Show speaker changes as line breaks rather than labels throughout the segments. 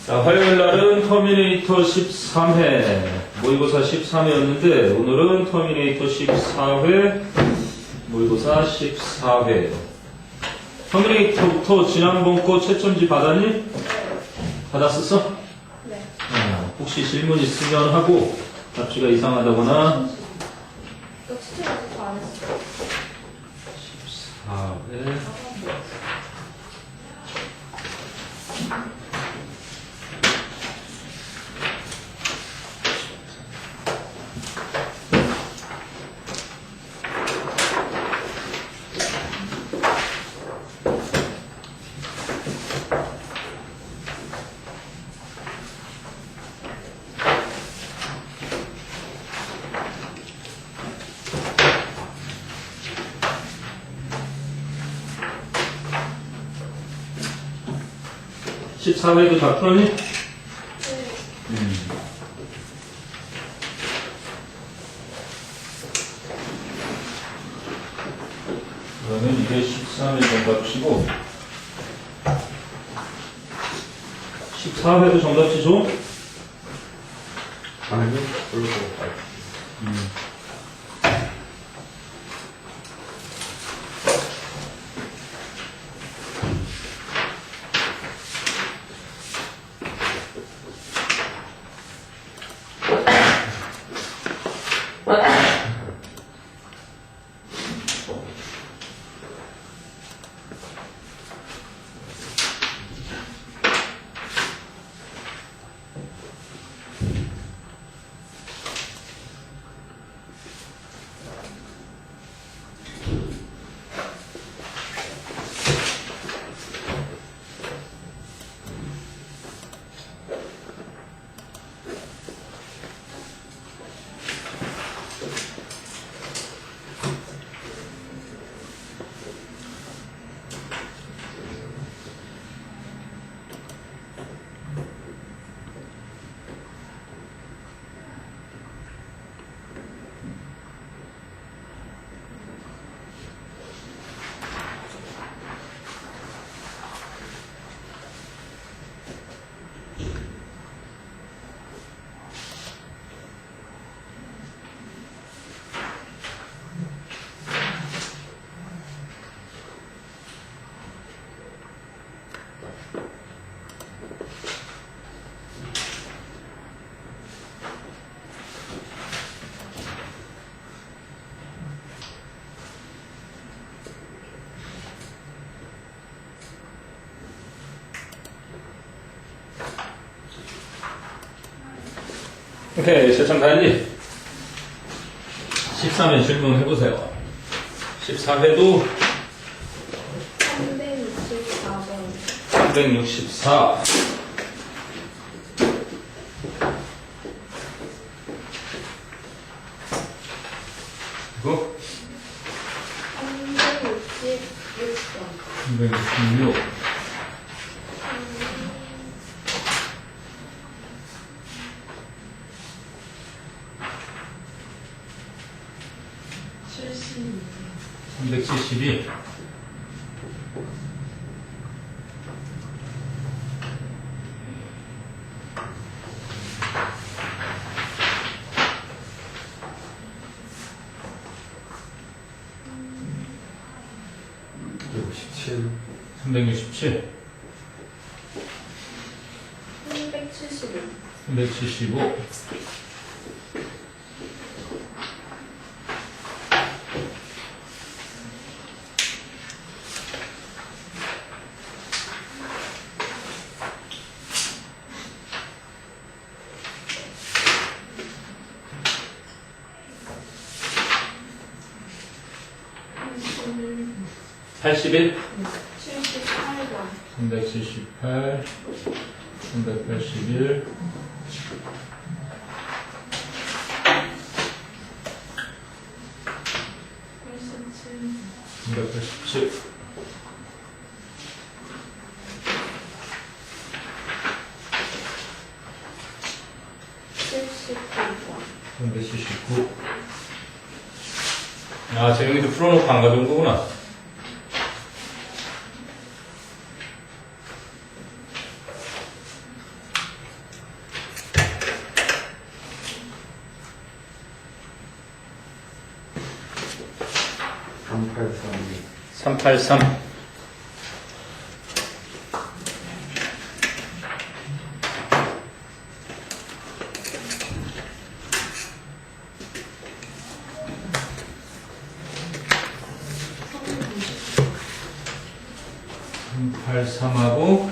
자, 화요일 날은 터미네이터 13회, 모의고사 13회였는데, 오늘은 터미네이터 14회, 모의고사 14회. 터미네이터부터 지난번 거 채점지 받았니?
네.
받았었어?
네.
혹시 질문 있으면 하고, 답지가 이상하다거나,
너 추천 아직 안 했어.
14회. 14회도 다 풀었니?
네.
그러면 이게 13회 정답치고 14회도 정답치 줘?
아니요, 별로 더.
오케이, 채점 다 했니? 13회 질문 해보세요. 14회도
364번.
364. 그리고
366번.
366. 372.
67.
367.
375.
375. 81.
78번.
378. 381. 387. 379. 아, 재영이도 풀어놓고 안 가져온 거구나. 383. 하고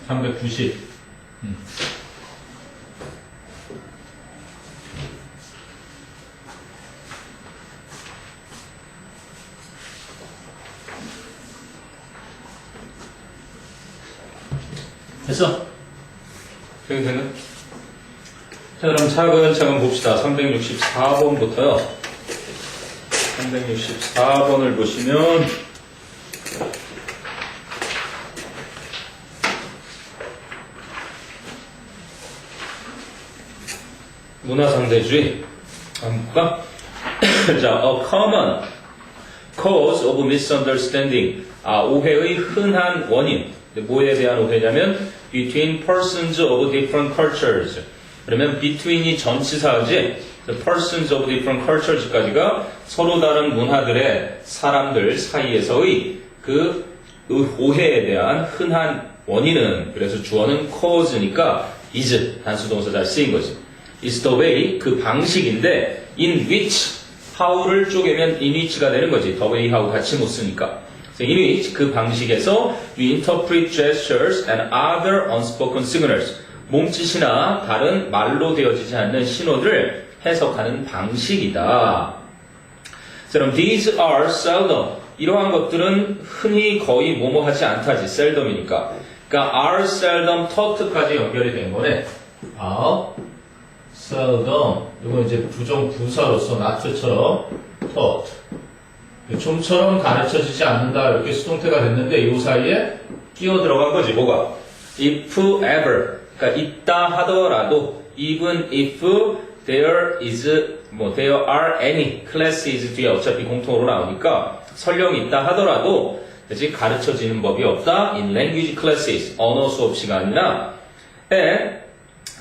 390. 됐어? 여기 됐나? 자, 그럼 차근차근 봅시다. 364번부터요. 364번을 보시면, 문화상대주의. 한번 볼까? 자, a common cause of misunderstanding. 오해의 흔한 원인. 뭐에 대한 오해냐면 between persons of different cultures. 그러면 between이 전치사지 the persons of different cultures까지가 서로 다른 문화들의 사람들 사이에서의 그 오해에 대한 흔한 원인은 그래서 주어는 cause니까 is 단수동사 잘 쓰인 거지. is the way 그 방식인데 in which how를 쪼개면 in which가 되는 거지. the way how 같이 못 쓰니까. in which 그 방식에서 we interpret gestures and other unspoken signals 몸짓이나 다른 말로 되어지지 않는 신호들을 해석하는 방식이다. 그럼 these are seldom 이러한 것들은 흔히 거의 뭐뭐하지 않다지 seldom이니까 그러니까 are seldom taught까지 연결이 된 거네. are seldom 이건 이제 부정부사로서 not처럼 taught 좀처럼 가르쳐지지 않는다 이렇게 수동태가 됐는데 이 사이에 끼어 들어간 거지 뭐가 if ever 그러니까 있다 하더라도 even if there are any classes 뒤에 어차피 공통으로 나오니까 설령 있다 하더라도 그치? 가르쳐지는 법이 없다 in language classes 언어 수업 시간이나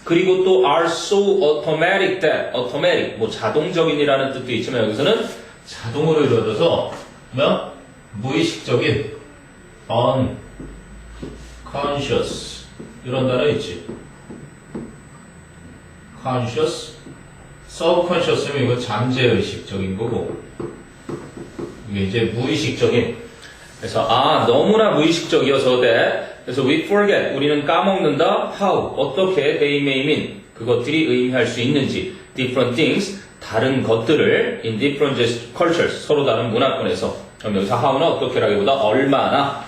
그리고 또 are so automatic that automatic 뭐 자동적인이라는 뜻도 있지만 여기서는 자동으로 이루어져서 뭐야? 무의식적인 unconscious 이런 단어 있지. conscious, subconscious면 이거 잠재의식적인 거고 이게 이제 무의식적인 그래서 너무나 무의식적이어서 그래서 we forget 우리는 까먹는다 how 어떻게 they may mean 그것들이 의미할 수 있는지 different things 다른 것들을 in different cultures 서로 다른 문화권에서 그럼 여기서 how는 어떻게라기보다 얼마나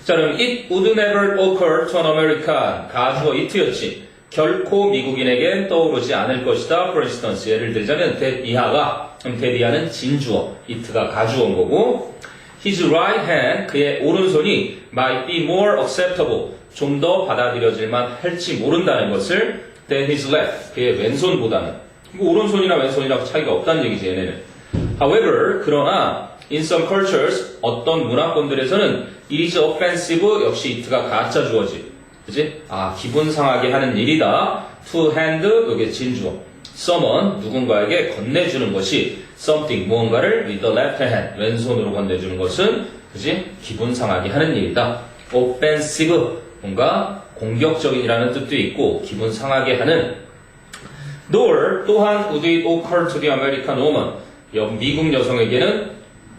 자 그럼 it would never occur to an American 가주어 it였지 결코 미국인에겐 떠오르지 않을 것이다 for instance 예를 들자면 that 이하가 그럼 that 이하는 진주어 it가 가주어인 거고 his right hand 그의 오른손이 might be more acceptable 좀 더 받아들여질만 할지 모른다는 것을 than his left 그의 왼손보다는 오른손이나 왼손이랑 차이가 없다는 얘기지 얘네는. However, 그러나 in some cultures 어떤 문화권들에서는 it is offensive 역시 it가 가짜 주어지. 그치? 기분 상하게 하는 일이다. to hand 여기 진주어. someone 누군가에게 건네주는 것이 something 무언가를 with the left hand 왼손으로 건네주는 것은 그치? 기분 상하게 하는 일이다. offensive 뭔가 공격적인이라는 뜻도 있고 기분 상하게 하는 nor 또한 would it occur to the American woman 미국 여성에게는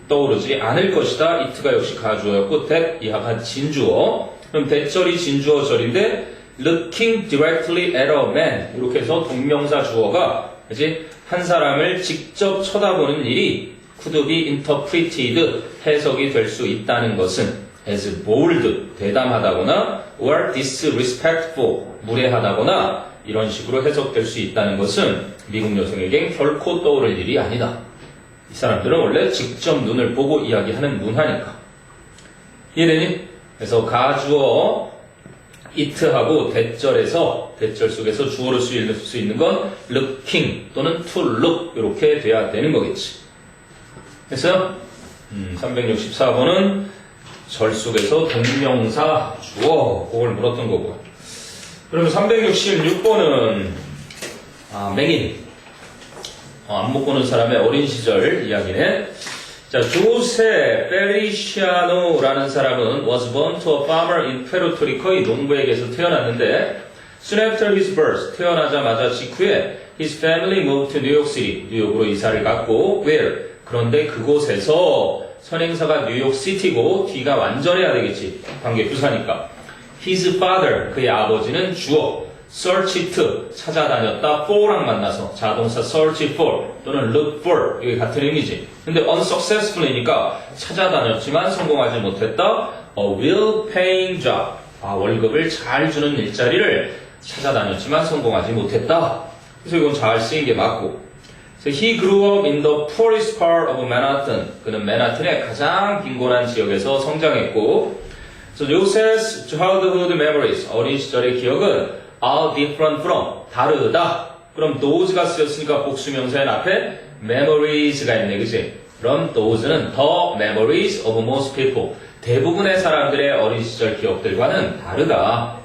떠오르지 않을 것이다. it가 역시 가주어였고 that 이하가 진주어 그럼 that절이 진주어절인데 looking directly at a man 이렇게 해서 동명사 주어가 그치? 한 사람을 직접 쳐다보는 일이 could be interpreted 해석이 될 수 있다는 것은 as bold 대담하다거나 or disrespectful 무례하다거나 이런 식으로 해석될 수 있다는 것은 미국 여성에겐 결코 떠오를 일이 아니다. 이 사람들은 원래 직접 눈을 보고 이야기하는 문화니까. 이해되니? 그래서 가주어 it하고 대절에서 대절 속에서 주어로 쓰일 수 있는 건 looking 또는 to look 이렇게 돼야 되는 거겠지. 그래서 364번은 절 속에서 동명사 주어 그걸 물었던 거고. 그러면 366번은 맹인 안 못 보는 사람의 어린 시절 이야기네. 자, 조세 페리시아노라는 사람은 was born to a farmer in Puerto Rico, 이 농부에게서 태어났는데 soon after his birth, 태어나자마자 직후에 his family moved to New York City, 뉴욕으로 이사를 갔고 where? 그런데 그곳에서 선행사가 뉴욕 시티고 뒤가 완전해야 되겠지. 관계 부사니까. His father, 그의 아버지는 주어 searched, 찾아다녔다. for랑 만나서 자동사 search for 또는 look for 이게 같은 의미지. 근데 unsuccessfully니까 찾아다녔지만 성공하지 못했다. A well-paying job, 월급을 잘 주는 일자리를 찾아다녔지만 성공하지 못했다. 그래서 이건 잘 쓰인 게 맞고. So he grew up in the poorest part of Manhattan. 그는 맨하튼의 가장 빈곤한 지역에서 성장했고, so Joseph's childhood memories, 어린 시절의 기억은 are different from, 다르다. 그럼 those가 쓰였으니까 복수명사의 앞에 memories가 있네, 그치? 그럼 those는 the memories of most people, 대부분의 사람들의 어린 시절 기억들과는 다르다.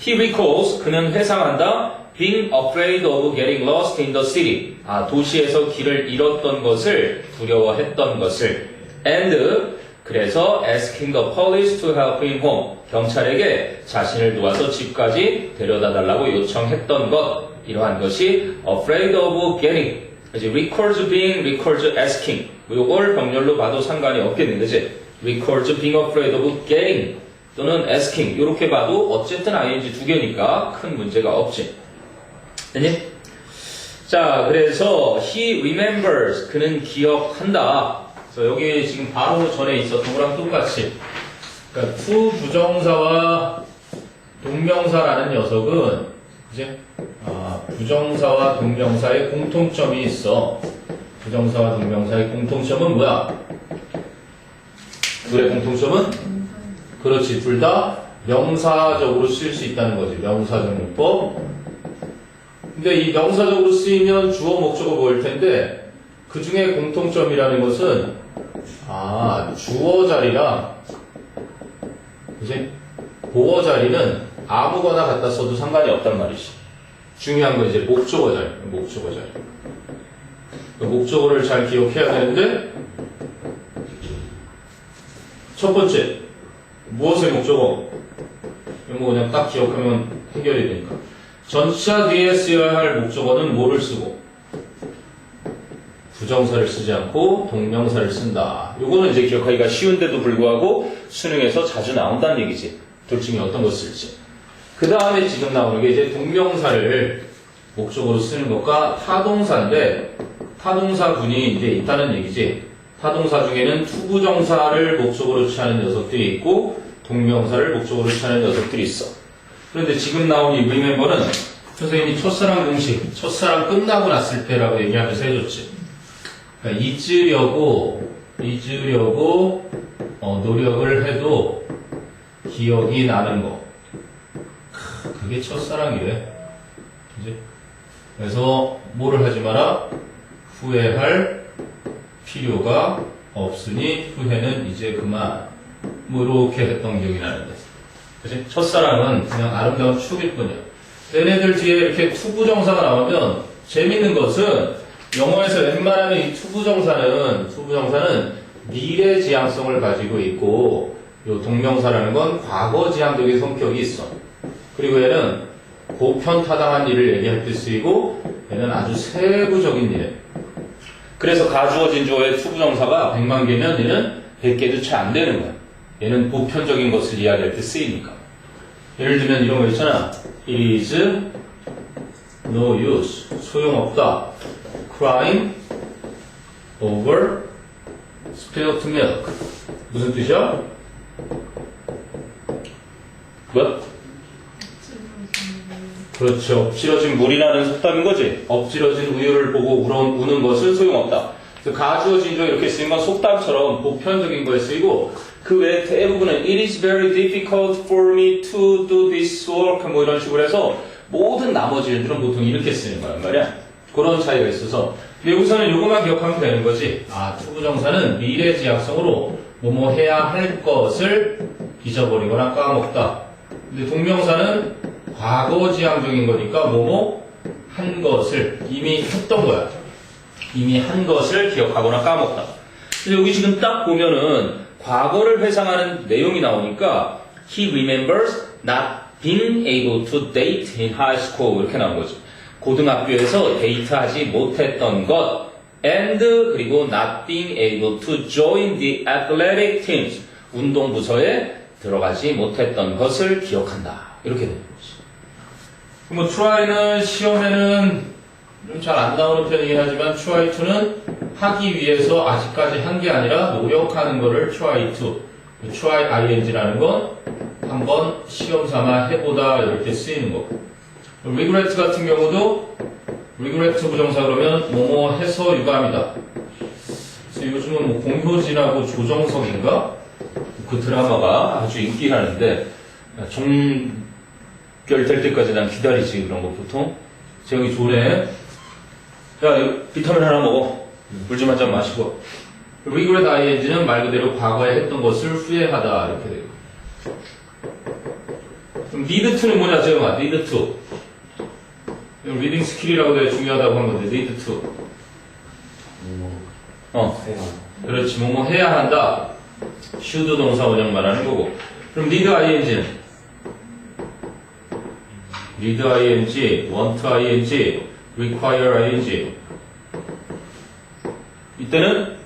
He recalls, 그는 회상한다. being afraid of getting lost in the city. 도시에서 길을 잃었던 것을, 두려워했던 것을. and, 그래서 asking the police to help him home. 경찰에게 자신을 도와서 집까지 데려다 달라고 요청했던 것. 이러한 것이 afraid of getting. 이제 recalls being, recalls asking. 이걸 병렬로 봐도 상관이 없겠네, 그치? recalls being afraid of getting 또는 asking. 이렇게 봐도 어쨌든 ing 두 개니까 큰 문제가 없지. 됐니? 자, 그래서 he remembers, 그는 기억한다. 그래서 여기 지금 바로 전에 있었던 거랑 똑같이, 그러니까 to 부정사와 동명사라는 녀석은 이제 부정사와 동명사의 공통점이 있어. 부정사와 동명사의 공통점은 뭐야? 둘의 공통점은? 그렇지, 둘 다 명사적으로 쓸 수 있다는 거지. 명사적 문법. 근데 이 명사적으로 쓰이면 주어 목적어 보일 텐데 그 중에 공통점이라는 것은 주어 자리랑 그지? 보어 자리는 아무거나 갖다 써도 상관이 없단 말이지. 중요한 건 이제 목적어 자리. 목적어 자리. 그 목적어를 잘 기억해야 되는데 첫 번째 무엇의 목적어? 이런 거 그냥 딱 기억하면 해결이 되니까. 전치사 뒤에 쓰여야 할 목적어는 뭐를 쓰고? 부정사를 쓰지 않고 동명사를 쓴다. 요거는 이제 기억하기가 쉬운데도 불구하고 수능에서 자주 나온다는 얘기지. 둘 중에 어떤 거 쓸지. 그 다음에 지금 나오는 게 이제 동명사를 목적어로 쓰는 것과 타동사인데 타동사군이 이제 있다는 얘기지. 타동사 중에는 투부정사를 목적어로 취하는 녀석들이 있고 동명사를 목적어로 취하는 녀석들이 있어. 그런데 지금 나온 이 remember는 선생님이 첫사랑 공식, 첫사랑 끝나고 났을 때라고 얘기하면서 해줬지. 그러니까 잊으려고 노력을 해도 기억이 나는 거. 그게 첫사랑이래. 그지? 그래서 뭐를 하지 마라? 후회할 필요가 없으니 후회는 이제 그만. 뭐 이렇게 했던 기억이 나는데. 그치? 첫사랑은 그냥 아름다운 추억일 뿐이야. 얘네들 뒤에 이렇게 투부정사가 나오면 재밌는 것은 영어에서 웬만하면 이 투부정사는 미래지향성을 가지고 있고 요 동명사라는 건 과거지향적인 성격이 있어. 그리고 얘는 보편타당한 일을 얘기할 때 쓰이고 얘는 아주 세부적인 일에. 그래서 가주어진 주어의 투부정사가 100만 개면 얘는 100개도 채 안 되는 거야. 얘는 보편적인 것을 이야기할 때 쓰이니까. 예를 들면 이런 거 있잖아. It is no use. 소용없다. Crying over spilled milk. 무슨 뜻이야? 뭐? 그렇지. 엎질러진 물이라는 속담인 거지. 엎질러진 우유를 보고 우는 것은 소용없다. 그래서 가주어진 조 이렇게 쓰인 건 속담처럼 보편적인 거에 쓰이고 그 외에 대부분은 It is very difficult for me to do this work 뭐 이런 식으로 해서 모든 나머지 일들은 보통 이렇게 쓰는 거란 말이야. 그런 차이가 있어서 근데 여기서는 요것만 기억하면 되는 거지. 투부정사는 미래지향성으로 뭐뭐 해야 할 것을 잊어버리거나 까먹다. 근데 동명사는 과거지향적인 거니까 뭐뭐 한 것을 이미 했던 거야. 이미 한 것을 기억하거나 까먹다. 그래서 여기 지금 딱 보면은 과거를 회상하는 내용이 나오니까 he remembers not being able to date in high school 이렇게 나온 거죠. 고등학교에서 데이트하지 못했던 것 and 그리고 not being able to join the athletic teams 운동부서에 들어가지 못했던 것을 기억한다. 이렇게 되는 거지. 뭐 try는 시험에는 좀 잘 안 나오는 편이긴 하지만 try to는 하기 위해서 아직까지 한 게 아니라 노력하는 거를 try to try ing라는 건 한번 시험 삼아 해보다 이럴 때 쓰이는 거고 regret 같은 경우도 regret 부정사 그러면 뭐뭐 해서 유감이다. 그래서 요즘은 뭐 공효진하고 조정석인가? 그 드라마가 아주 인기라는데 종결될 때까지 난 기다리지 그런 거 보통. 재영이 좋네. 야, 이거 비타민 하나 먹어. 물 좀 한 잔 마시고. regret ing는 말 그대로 과거에 했던 것을 후회하다 이렇게 되고. 그럼 need to는 뭐냐, 재영아? need to. 리딩 스킬이라고 되게 중요하다고 한 건데, need to. 그렇지, 뭐뭐 해야 한다. should 동사 원형 말하는 거고. 그럼 need ing는? need ing, want ing, require ing. 이때는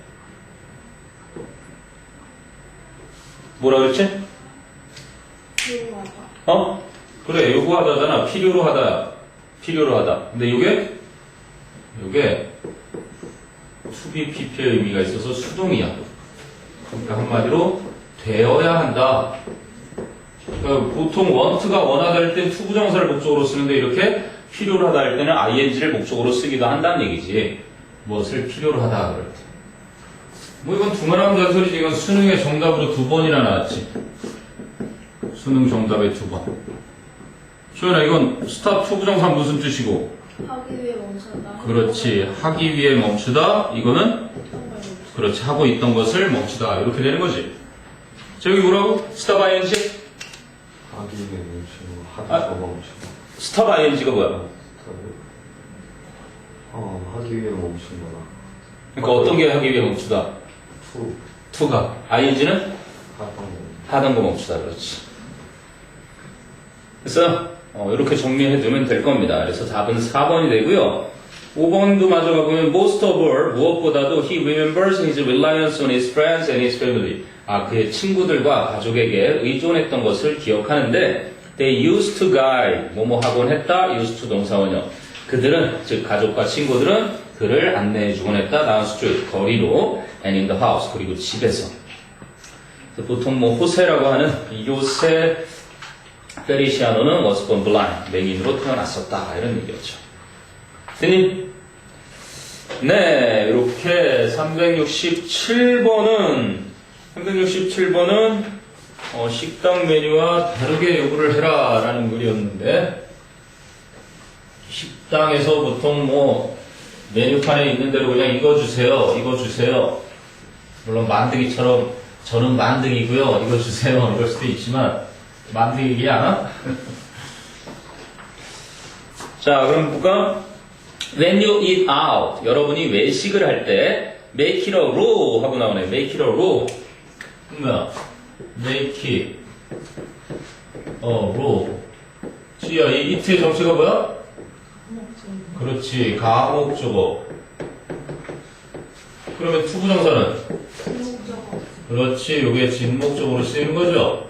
뭐라 그랬지?
필요하다.
그래, 요구하다잖아. 필요로 하다. 필요로 하다. 근데 요게 to be pp의 의미가 있어서 수동이야. 그러니까 한마디로 되어야 한다. 그러니까 보통 want가 원하다 할 땐 to 부정사를 목적으로 쓰는데 이렇게 필요로 하다 할 때는 ing를 목적으로 쓰기도 한다는 얘기지. 무엇을 필요로 하다 그럴 때. 뭐 이건 두말하면 잔소리지. 이건 수능의 정답으로 2번이나 나왔지. 수능 정답에 2번. 소연아, 이건 stop to 부정사 무슨 뜻이고?
하기 위해 멈춘다.
그렇지. 하기 위해 멈추다. 이거는
어떤 걸 멈춘다.
그렇지. 하고 있던 것을 멈추다. 이렇게 되는 거지. 자, 여기 뭐라고? stop ing?
하기 위해 멈추고 하다가 멈추고
stop ing가 뭐야?
하기 위해 멈춘 거다.
그러니까 어떤 게 하기 위해 멈추다? to가. ing는? 하던 거 멈추다. 그렇지. 그래서 이렇게 정리해두면 될 겁니다. 그래서 답은 4번이 되고요. 5번도 마저 가보면 most of all 무엇보다도 he remembers his reliance on his friends and his family. 그의 친구들과 가족에게 의존했던 것을 기억하는데 they used to guide 뭐뭐 하곤 했다. used to 동사원형. 그들은 즉 가족과 친구들은 그를 안내해주곤 했다. down street 거리로 and in the house 그리고 집에서. 보통 뭐 호세라고 하는 요세 페리시아노는 was born blind 맹인으로 태어났었다 이런 얘기였죠. 됐니? 네, 이렇게 367번은 식당 메뉴와 다르게 요구를 해라 라는 글이었는데 식당에서 보통 뭐 메뉴판에 있는 대로 그냥 이거 주세요 물론 만드기처럼 저는 만드기고요 이거 주세요 이럴 수도 있지만 만드기 않아? 자, 그럼 볼까? When you eat out, 여러분이 외식을 할 때 make it a rule 하고 나오네. make it a rule. 뭐야? make it a rule. 지야, 이 it의 정체가 뭐야? 그렇지, 가목적어. 그러면 투부정사는? 그렇지, 요게 진목적으로 쓰이는 거죠?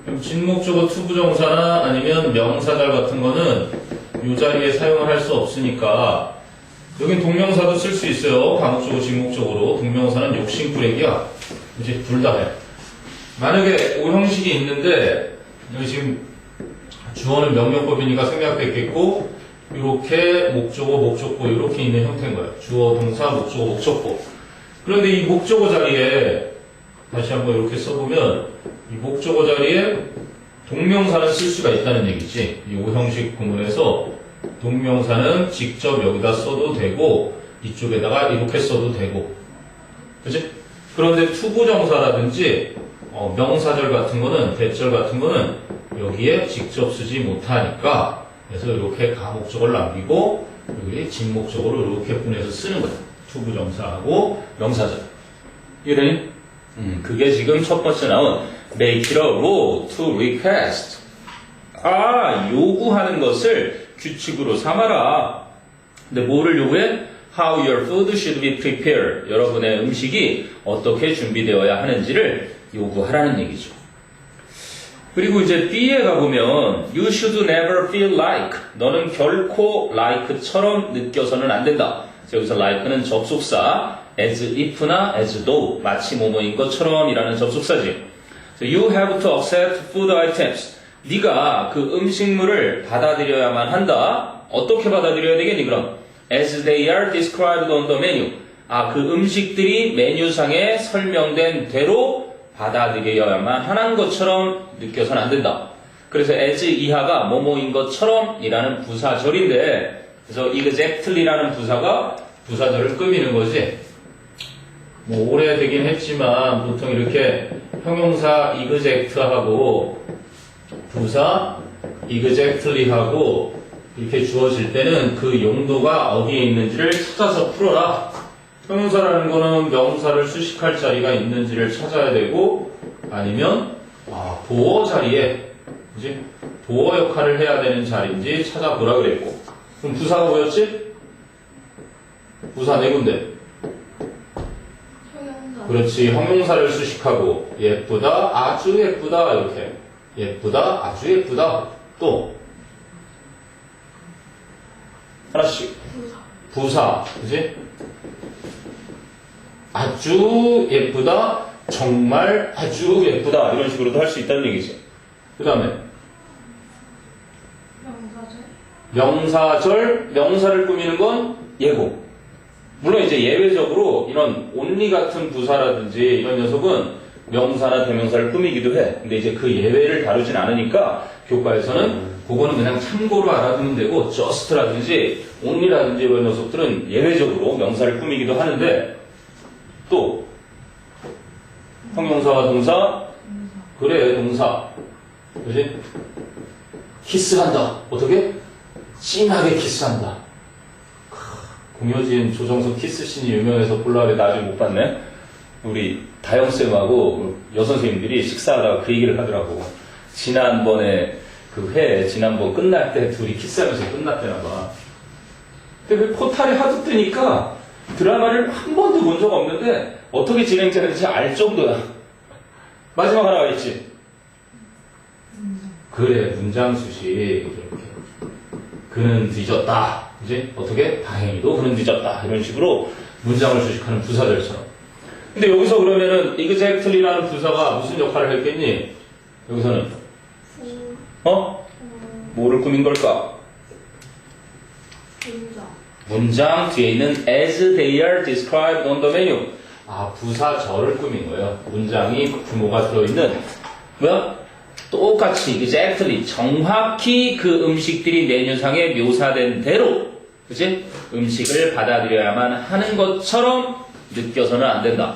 그럼 진목적어 투부정사나 아니면 명사절 같은 거는 이 자리에 사용을 할 수 없으니까 여긴 동명사도 쓸 수 있어요. 가목적어, 진목적으로. 동명사는 욕심꾸레기야. 이제 둘 다 해. 만약에 오형식이 있는데 여기 지금 주어는 명령법이니까 생략됐겠고 이렇게 목적어, 목적보 이렇게 있는 형태인 거예요. 주어, 동사, 목적어, 목적보. 그런데 이 목적어 자리에 다시 한번 이렇게 써보면 이 목적어 자리에 동명사는 쓸 수가 있다는 얘기지. 이 오형식 구문에서 동명사는 직접 여기다 써도 되고 이쪽에다가 이렇게 써도 되고 그치? 그런데 투부정사라든지 명사절 같은 거는 대절 같은 거는 여기에 직접 쓰지 못하니까 그래서 이렇게 가목적어를 남기고 여기 진목적어로 이렇게 보내서 쓰는 거예요. 투부정사하고 명사절. 이러니? 그게 지금 첫 번째 나온 make it a rule to request. 아, 요구하는 것을 규칙으로 삼아라. 근데 뭐를 요구해? How your food should be prepared. 여러분의 음식이 어떻게 준비되어야 하는지를 요구하라는 얘기죠. 그리고 이제 B에 가보면 You should never feel like. 너는 결코 like처럼 느껴서는 안 된다. 여기서 like는 접속사 as if나 as though 마치 뭐뭐인 것처럼 이라는 접속사지. You have to accept food items. 네가 그 음식물을 받아들여야만 한다. 어떻게 받아들여야 되겠니 그럼? As they are described on the menu. 아, 그 음식들이 메뉴상에 설명된 대로 받아들여야만 하는 것처럼 느껴서는 안 된다. 그래서 as 이하가 뭐뭐인 것처럼 이라는 부사절인데, 그래서 exactly라는 부사가 부사절을 꾸미는 거지. 뭐 오래되긴 했지만 보통 이렇게 형용사 exact하고 부사 exactly하고 이렇게 주어질 때는 그 용도가 어디에 있는지를 찾아서 풀어라. 형용사라는 거는 명사를 수식할 자리가 있는지를 찾아야 되고, 아니면 보어 자리에, 그지? 보어 역할을 해야 되는 자리인지 찾아보라 그랬고. 그럼 부사가 뭐였지? 부사 네 군데.
형용사.
그렇지. 형용사를 수식하고 예쁘다, 아주 예쁘다 이렇게. 예쁘다, 아주 예쁘다. 또 하나씩. 부사, 그지? 아주 예쁘다, 정말 아주 예쁘다 이런 식으로도 할 수 있다는 얘기지. 그 다음에
명사절.
명사를 꾸미는 건 예고. 물론 이제 예외적으로 이런 only 같은 부사라든지 이런 녀석은 명사나 대명사를 꾸미기도 해. 근데 이제 그 예외를 다루진 않으니까 교과에서는 그거는 그냥 참고로 알아두면 되고, just라든지 only라든지 이런 녀석들은 예외적으로 명사를 꾸미기도 하는데, 또 형용사와 동사. 그래, 동사. 그지? 키스한다. 어떻게? 찡하게 키스한다. 공효진, 조정석 키스씬이 유명해서 보려고 했는데 아직 못 봤네. 우리 다영쌤하고 여선생님들이 식사하다가 그 얘기를 하더라고. 지난번 끝날 때 둘이 키스하면서 끝났대나봐. 근데 그 포탈이 하도 뜨니까 드라마를 한 번도 본 적 없는데 어떻게 진행되는지 알 정도야. 마지막 하나가 있지. 그래, 문장수식. 이렇게. 그는 뒤졌다. 이제 어떻게? 다행히도 그는 뒤졌다. 이런 식으로 문장을 수식하는 부사들처럼. 근데 여기서 그러면은 exactly라는 부사가 무슨 역할을 했겠니? 여기서는 뭐를 꾸민 걸까? 문장 뒤에 있는 as they are described on the menu. 부사절을 꾸민 거예요. 문장이 규모가 들어있는 뭐야? 똑같이 exactly 정확히 그 음식들이 메뉴상에 묘사된 대로, 그치? 음식을 받아들여야만 하는 것처럼 느껴서는 안 된다.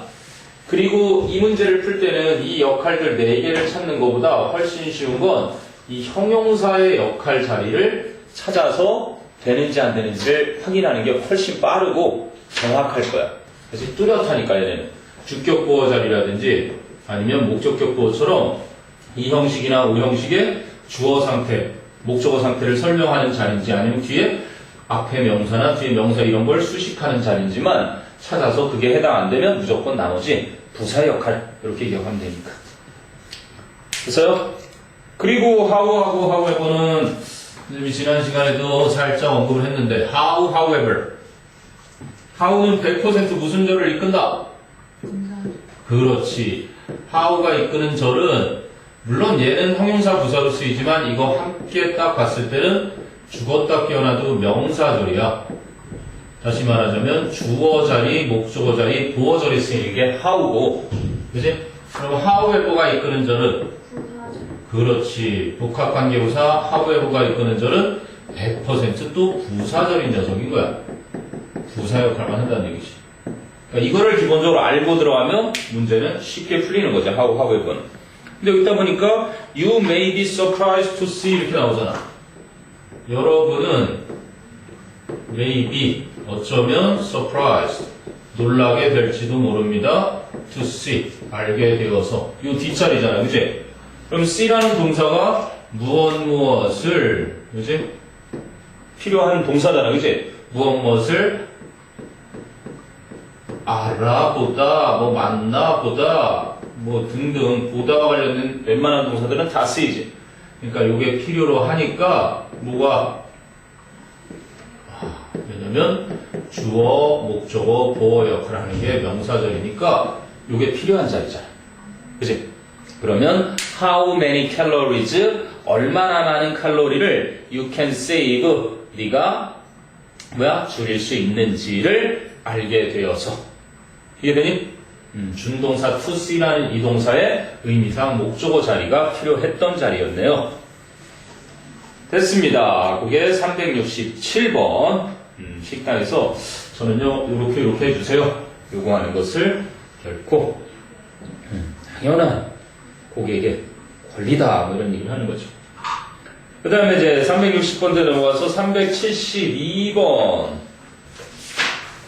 그리고 이 문제를 풀 때는 이 역할들 4개를 찾는 것보다 훨씬 쉬운 건 이 형용사의 역할 자리를 찾아서 되는지 안 되는지를 확인하는 게 훨씬 빠르고 정확할 거야. 그래서 뚜렷하니까 얘네는 주격보어 자리라든지 아니면 목적격 보어처럼 이 형식이나 오 형식의 주어 상태, 목적어 상태를 설명하는 자리인지 아니면 뒤에 앞에 명사나 뒤에 명사 이런 걸 수식하는 자리인지만 찾아서 그게 해당 안 되면 무조건 나머지 부사의 역할 이렇게 기억하면 되니까. 됐어요? 그리고 how하고 however는 지난 시간에도 살짝 언급을 했는데 how, however. how는 100% 무슨 절을 이끈다? 그렇지. how가 이끄는 절은 물론 얘는 형용사 부사로 쓰이지만 이거 함께 딱 봤을 때는 죽었다 깨어나도 명사절이야. 다시 말하자면 주어 자리, 목적어 자리, 보어 절이 쓰이는 게 how고, 그지? 그럼 however가 이끄는 절은 그렇지. 복합관계부사 however가 이끄는 절은 100% 또 부사절인 녀석인 거야. 부사 역할만 한다는 얘기지. 그러니까 이거를 기본적으로 알고 들어가면 문제는 쉽게 풀리는 거죠. however는. 근데 여기다 보니까 you may be surprised to see 이렇게 나오잖아. 여러분은 may be 어쩌면 surprised 놀라게 될지도 모릅니다. to see, 알게 되어서. 요 뒷자리잖아요, 그지? 그럼 see라는 동사가 무엇을, 그지? 필요한 동사잖아, 그지? 무엇을 알아보다, 뭐 만나보다, 뭐 등등 보다와 관련된 웬만한 동사들은 다 쓰이지. 그러니까 요게 필요로 하니까 뭐가 왜냐면 주어, 목적어, 보어 역할을 하는 게 명사절이니까 요게 필요한 자리잖아. 그치? 그러면 how many calories 얼마나 많은 칼로리를 you can save 네가 줄일 수 있는지를 알게 되어서 이해되니? 준동사 to see라는 이 동사의 의미상 목적어 자리가 필요했던 자리였네요. 됐습니다. 그게 367번 식당에서 저는요 이렇게 해주세요 요구하는 것을 결코 당연한 고객의 권리다 뭐 이런 얘기를 하는 거죠. 그 다음에 이제 360번대 넘어가서 372번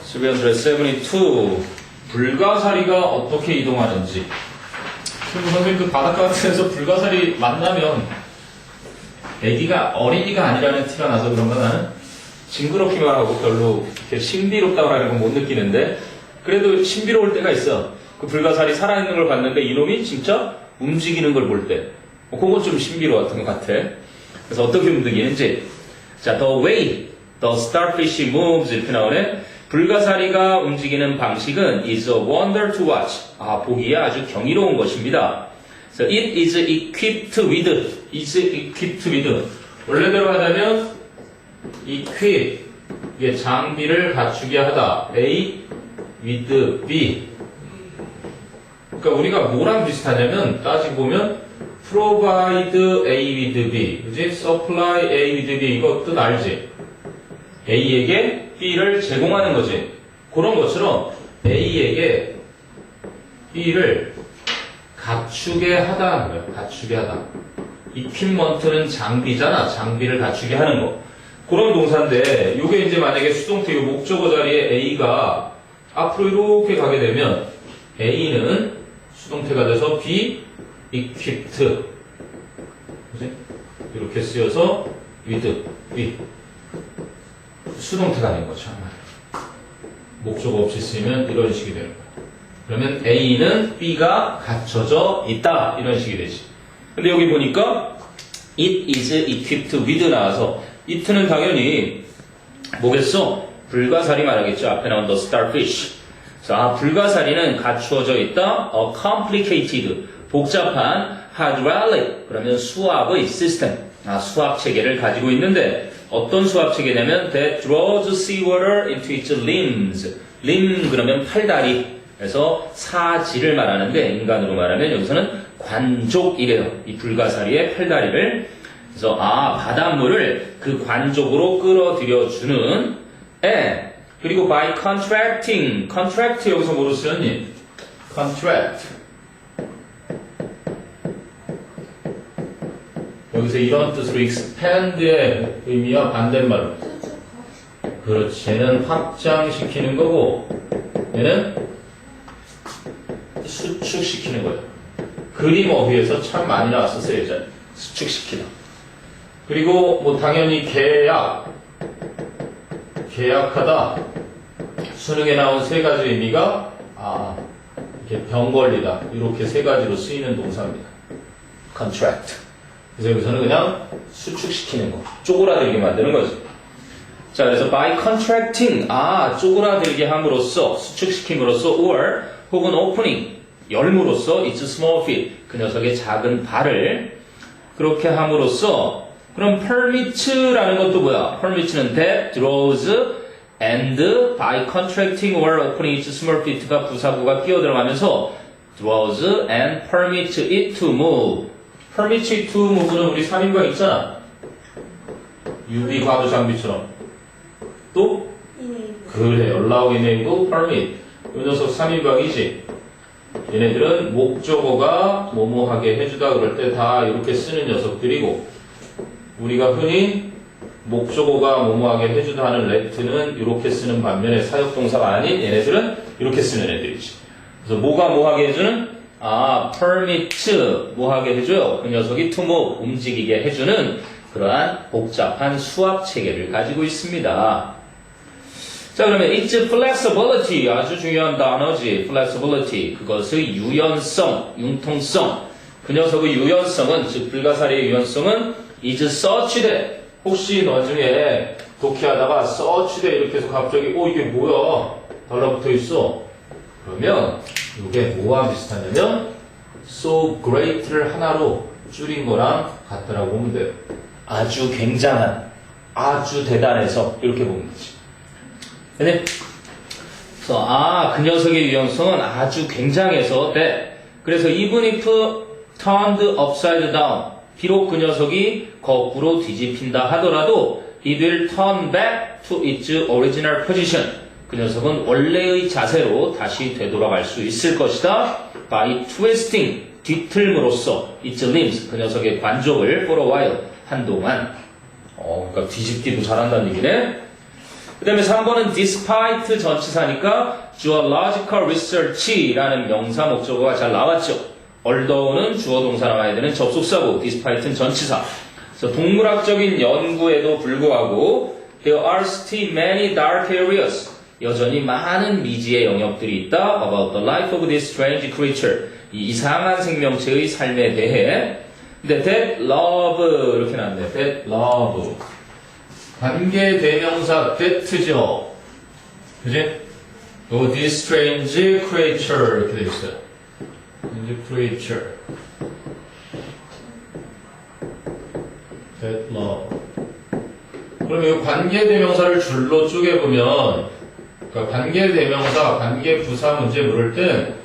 372 불가사리가 어떻게 이동하는지. 그리고 선생님 그 바닷가 같은 데서 불가사리 만나면 어린이가 아니라는 티가 나서 그런가 나는 징그럽기만 하고 별로 이렇게 신비롭다고 하는 건 못 느끼는데 그래도 신비로울 때가 있어. 그 불가사리 살아있는 걸 봤는데 이놈이 진짜 움직이는 걸 볼 때 그건 좀 신비로웠던 것 같아. 그래서 어떻게 움직이는지 자, the way the starfish moves 이렇게 나오네. 불가사리가 움직이는 방식은 is a wonder to watch. 보기에 아주 경이로운 것입니다. So it is equipped with. 원래대로 하자면 equip, 이게 장비를 갖추게 하다. A with B. 그러니까 우리가 뭐랑 비슷하냐면 따지고 보면 provide A with B, 그지? supply A with B 이거 뜻 알지? A에게 B를 제공하는 거지. 그런 것처럼 A에게 B를 갖추게 하다는 거야. 갖추게 하다. equipment는 장비잖아. 장비를 갖추게 하는 거. 그런 동사인데 요게 이제 만약에 수동태 요 목적어 자리에 A가 앞으로 이렇게 가게 되면 A는 수동태가 돼서 be equipped. 그지? 이렇게 쓰여서 with B. 수동태가 된 거죠. 목적어 없이 쓰이면 이런 식이 되는 거야. 그러면 A는 B가 갖춰져 있다. 이런 식이 되지. 근데 여기 보니까 it is equipped with 나와서 it는 당연히 뭐겠어? 불가사리 말하겠죠. 앞에 나온 the starfish. 그래서 불가사리는 갖추어져 있다. complicated. 복잡한 hydraulic. 그러면 수압의 시스템. 수압 체계를 가지고 있는데 어떤 수압 체계냐면 that draws seawater into its limbs. limb 그러면 팔다리. 그래서 사지를 말하는데 인간으로 말하면 여기서는 관족이래요. 이 불가사리의 팔다리를. 그래서 바닷물을 그 관족으로 끌어들여주는 그리고 by contracting. contract 여기서 뭐로 쓰였니? contract. 여기서 이런 뜻으로 expand의 의미와 반대말로. 그렇지. 얘는 확장시키는 거고 얘는 수축시키는 거예요. 그림 어휘에서 참 많이 나왔었어요. 예전에. 수축시키다. 그리고 뭐 당연히 계약하다. 수능에 나온 세 가지 의미가 이렇게 병 걸리다. 이렇게 세 가지로 쓰이는 동사입니다. contract. 그래서 여기서는 그냥 수축시키는 거. 쪼그라들게 만드는 거지. 자, 그래서 by contracting. 쪼그라들게 함으로써, 수축시킴으로써, or 혹은 opening. 열므로써 its small feet. 그 녀석의 작은 발을 그렇게 함으로써 그럼 permit라는 것도 뭐야? permit는 that draws and by contracting or opening its small feet가 부사구가 끼어들어가면서 draws and permit it to move. permit it to move는 우리 3인방 있잖아. 유비 과도 장비처럼. 또? 그래. allow, enable, permit. 이 녀석 3인방이지. 얘네들은 목적어가 뭐뭐하게 해주다 그럴 때 다 이렇게 쓰는 녀석들이고 우리가 흔히 목적어가 뭐뭐하게 해주다 하는 let는 이렇게 쓰는 반면에 사역동사가 아닌 얘네들은 이렇게 쓰는 애들이지. 그래서 뭐가 뭐하게 해주는? permit 뭐하게 해줘요? 그 녀석이 to move 움직이게 해주는 그러한 복잡한 수학 체계를 가지고 있습니다. 자, 그러면 it's flexibility 아주 중요한 단어지. flexibility 그것의 유연성, 융통성. 그 녀석의 유연성은 즉 불가사리의 유연성은 is such that 혹시 나중에 독해하다가 such that 이렇게 해서 갑자기 이게 뭐야 달라붙어 있어. 그러면 이게 뭐와 비슷하냐면 so great를 하나로 줄인 거랑 같다라고 보면 돼요. 아주 굉장한, 아주 대단해서 이렇게 보면 되지. 네? 그래서 그 녀석의 유연성은 아주 굉장해서 그래서 even if turned upside down 비록 그 녀석이 거꾸로 뒤집힌다 하더라도 it will turn back to its original position 그 녀석은 원래의 자세로 다시 되돌아갈 수 있을 것이다 by twisting 뒤틀므로써 its limbs 그 녀석의 관족을 for a while 한동안 그러니까 뒤집기도 잘한다는 얘기네. 그 다음에 3번은 despite 전치사니까 geological research라는 명사 목적어가 잘 나왔죠. although는 주어 동사 나와야 되는 접속사고 despite는 전치사. 그래서 동물학적인 연구에도 불구하고 there are still many dark areas 여전히 많은 미지의 영역들이 있다 about the life of this strange creature 이 이상한 생명체의 삶에 대해. 근데 that love 이렇게 나왔네. that love 관계 대명사 that죠. 그지? 또 this strange creature 이렇게 되어 있어요. strange creature that love 그러면 이 관계 대명사를 줄로 쪼개보면 그러니까 관계 대명사, 관계 부사 문제 물을 땐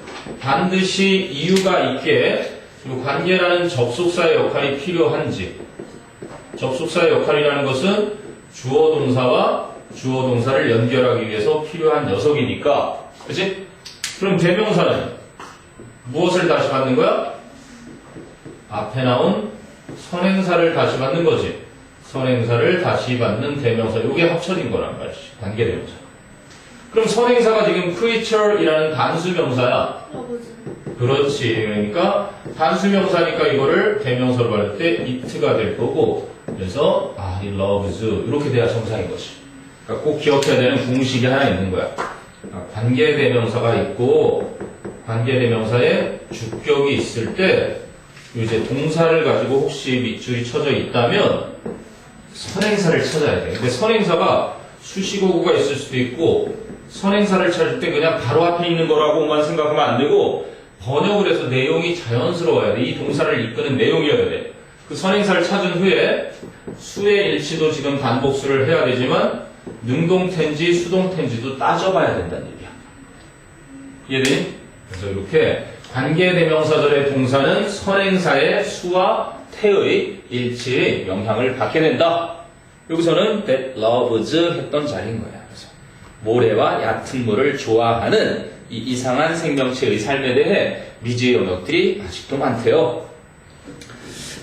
반드시 이유가 있게 이 관계라는 접속사의 역할이 필요한지 접속사의 역할이라는 것은 주어 동사와 주어 동사를 연결하기 위해서 필요한 녀석이니까 그치? 그럼 대명사는 무엇을 다시 받는 거야? 앞에 나온 선행사를 다시 받는 거지. 선행사를 다시 받는 대명사 이게 합쳐진 거란 말이지. 관계 대명사. 그럼 선행사가 지금 creature이라는 단수명사야.
아버지.
그렇지. 그러니까 단수명사니까 이거를 대명사로 받을 때 it가 될 거고 그래서 it loves 이렇게 돼야 정상인 거지. 그러니까 꼭 기억해야 되는 공식이 하나 있는 거야. 관계 대명사가 있고 관계 대명사에 주격이 있을 때 이제 동사를 가지고 혹시 밑줄이 쳐져 있다면 선행사를 찾아야 돼. 근데 선행사가 수식어구가 있을 수도 있고 선행사를 찾을 때 그냥 바로 앞에 있는 거라고만 생각하면 안 되고 번역을 해서 내용이 자연스러워야 돼. 이 동사를 이끄는 내용이어야 돼. 그 선행사를 찾은 후에 수의 일치도 지금 반복수를 해야 되지만 능동태인지 수동태인지도 따져봐야 된다는 얘기야. 이해되니? 그래서 이렇게 관계대명사절의 동사는 선행사의 수와 태의 일치에 영향을 받게 된다. 여기서는 that loves 했던 자리인 거야. 그래서 모래와 얕은 물을 좋아하는 이 이상한 생명체의 삶에 대해 미지의 영역들이 아직도 많대요.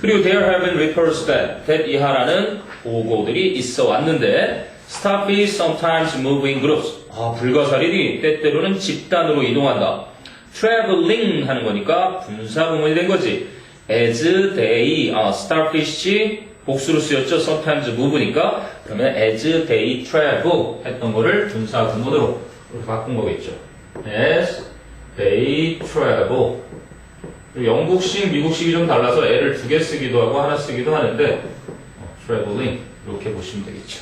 그리고 there have been reports that 이하라는 보고들이 있어 왔는데 starfish sometimes move in groups. 불가사리들이 때때로는 집단으로 이동한다. traveling 하는 거니까 분사구문이 된 거지. as they, starfish 복수로 쓰였죠. sometimes move니까 그러면 as they travel 했던 거를 분사구문으로 이렇게 바꾼 거겠죠. as they travel. 영국식, 미국식이 좀 달라서 애를 두 개 쓰기도 하고 하나 쓰기도 하는데 traveling 이렇게 보시면 되겠죠.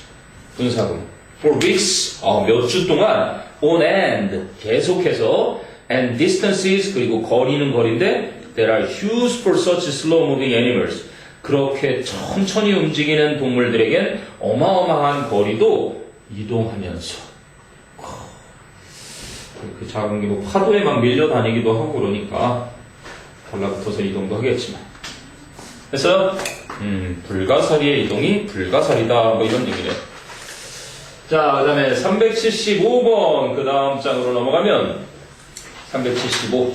분사구문. for weeks 몇 주 동안 on end 계속해서 and distances 그리고 거리는 거리인데 there are huge for such slow moving animals. 그렇게 천천히 움직이는 동물들에겐 어마어마한 거리도 이동하면서 그 작은 게 뭐 파도에 막 밀려다니기도 하고 그러니까 달라붙어서 이동도 하겠지만 그래서 불가사리의 이동이 불가사리다 뭐 이런 얘기네. 자, 그 다음에 375번 그 다음 장으로 넘어가면 375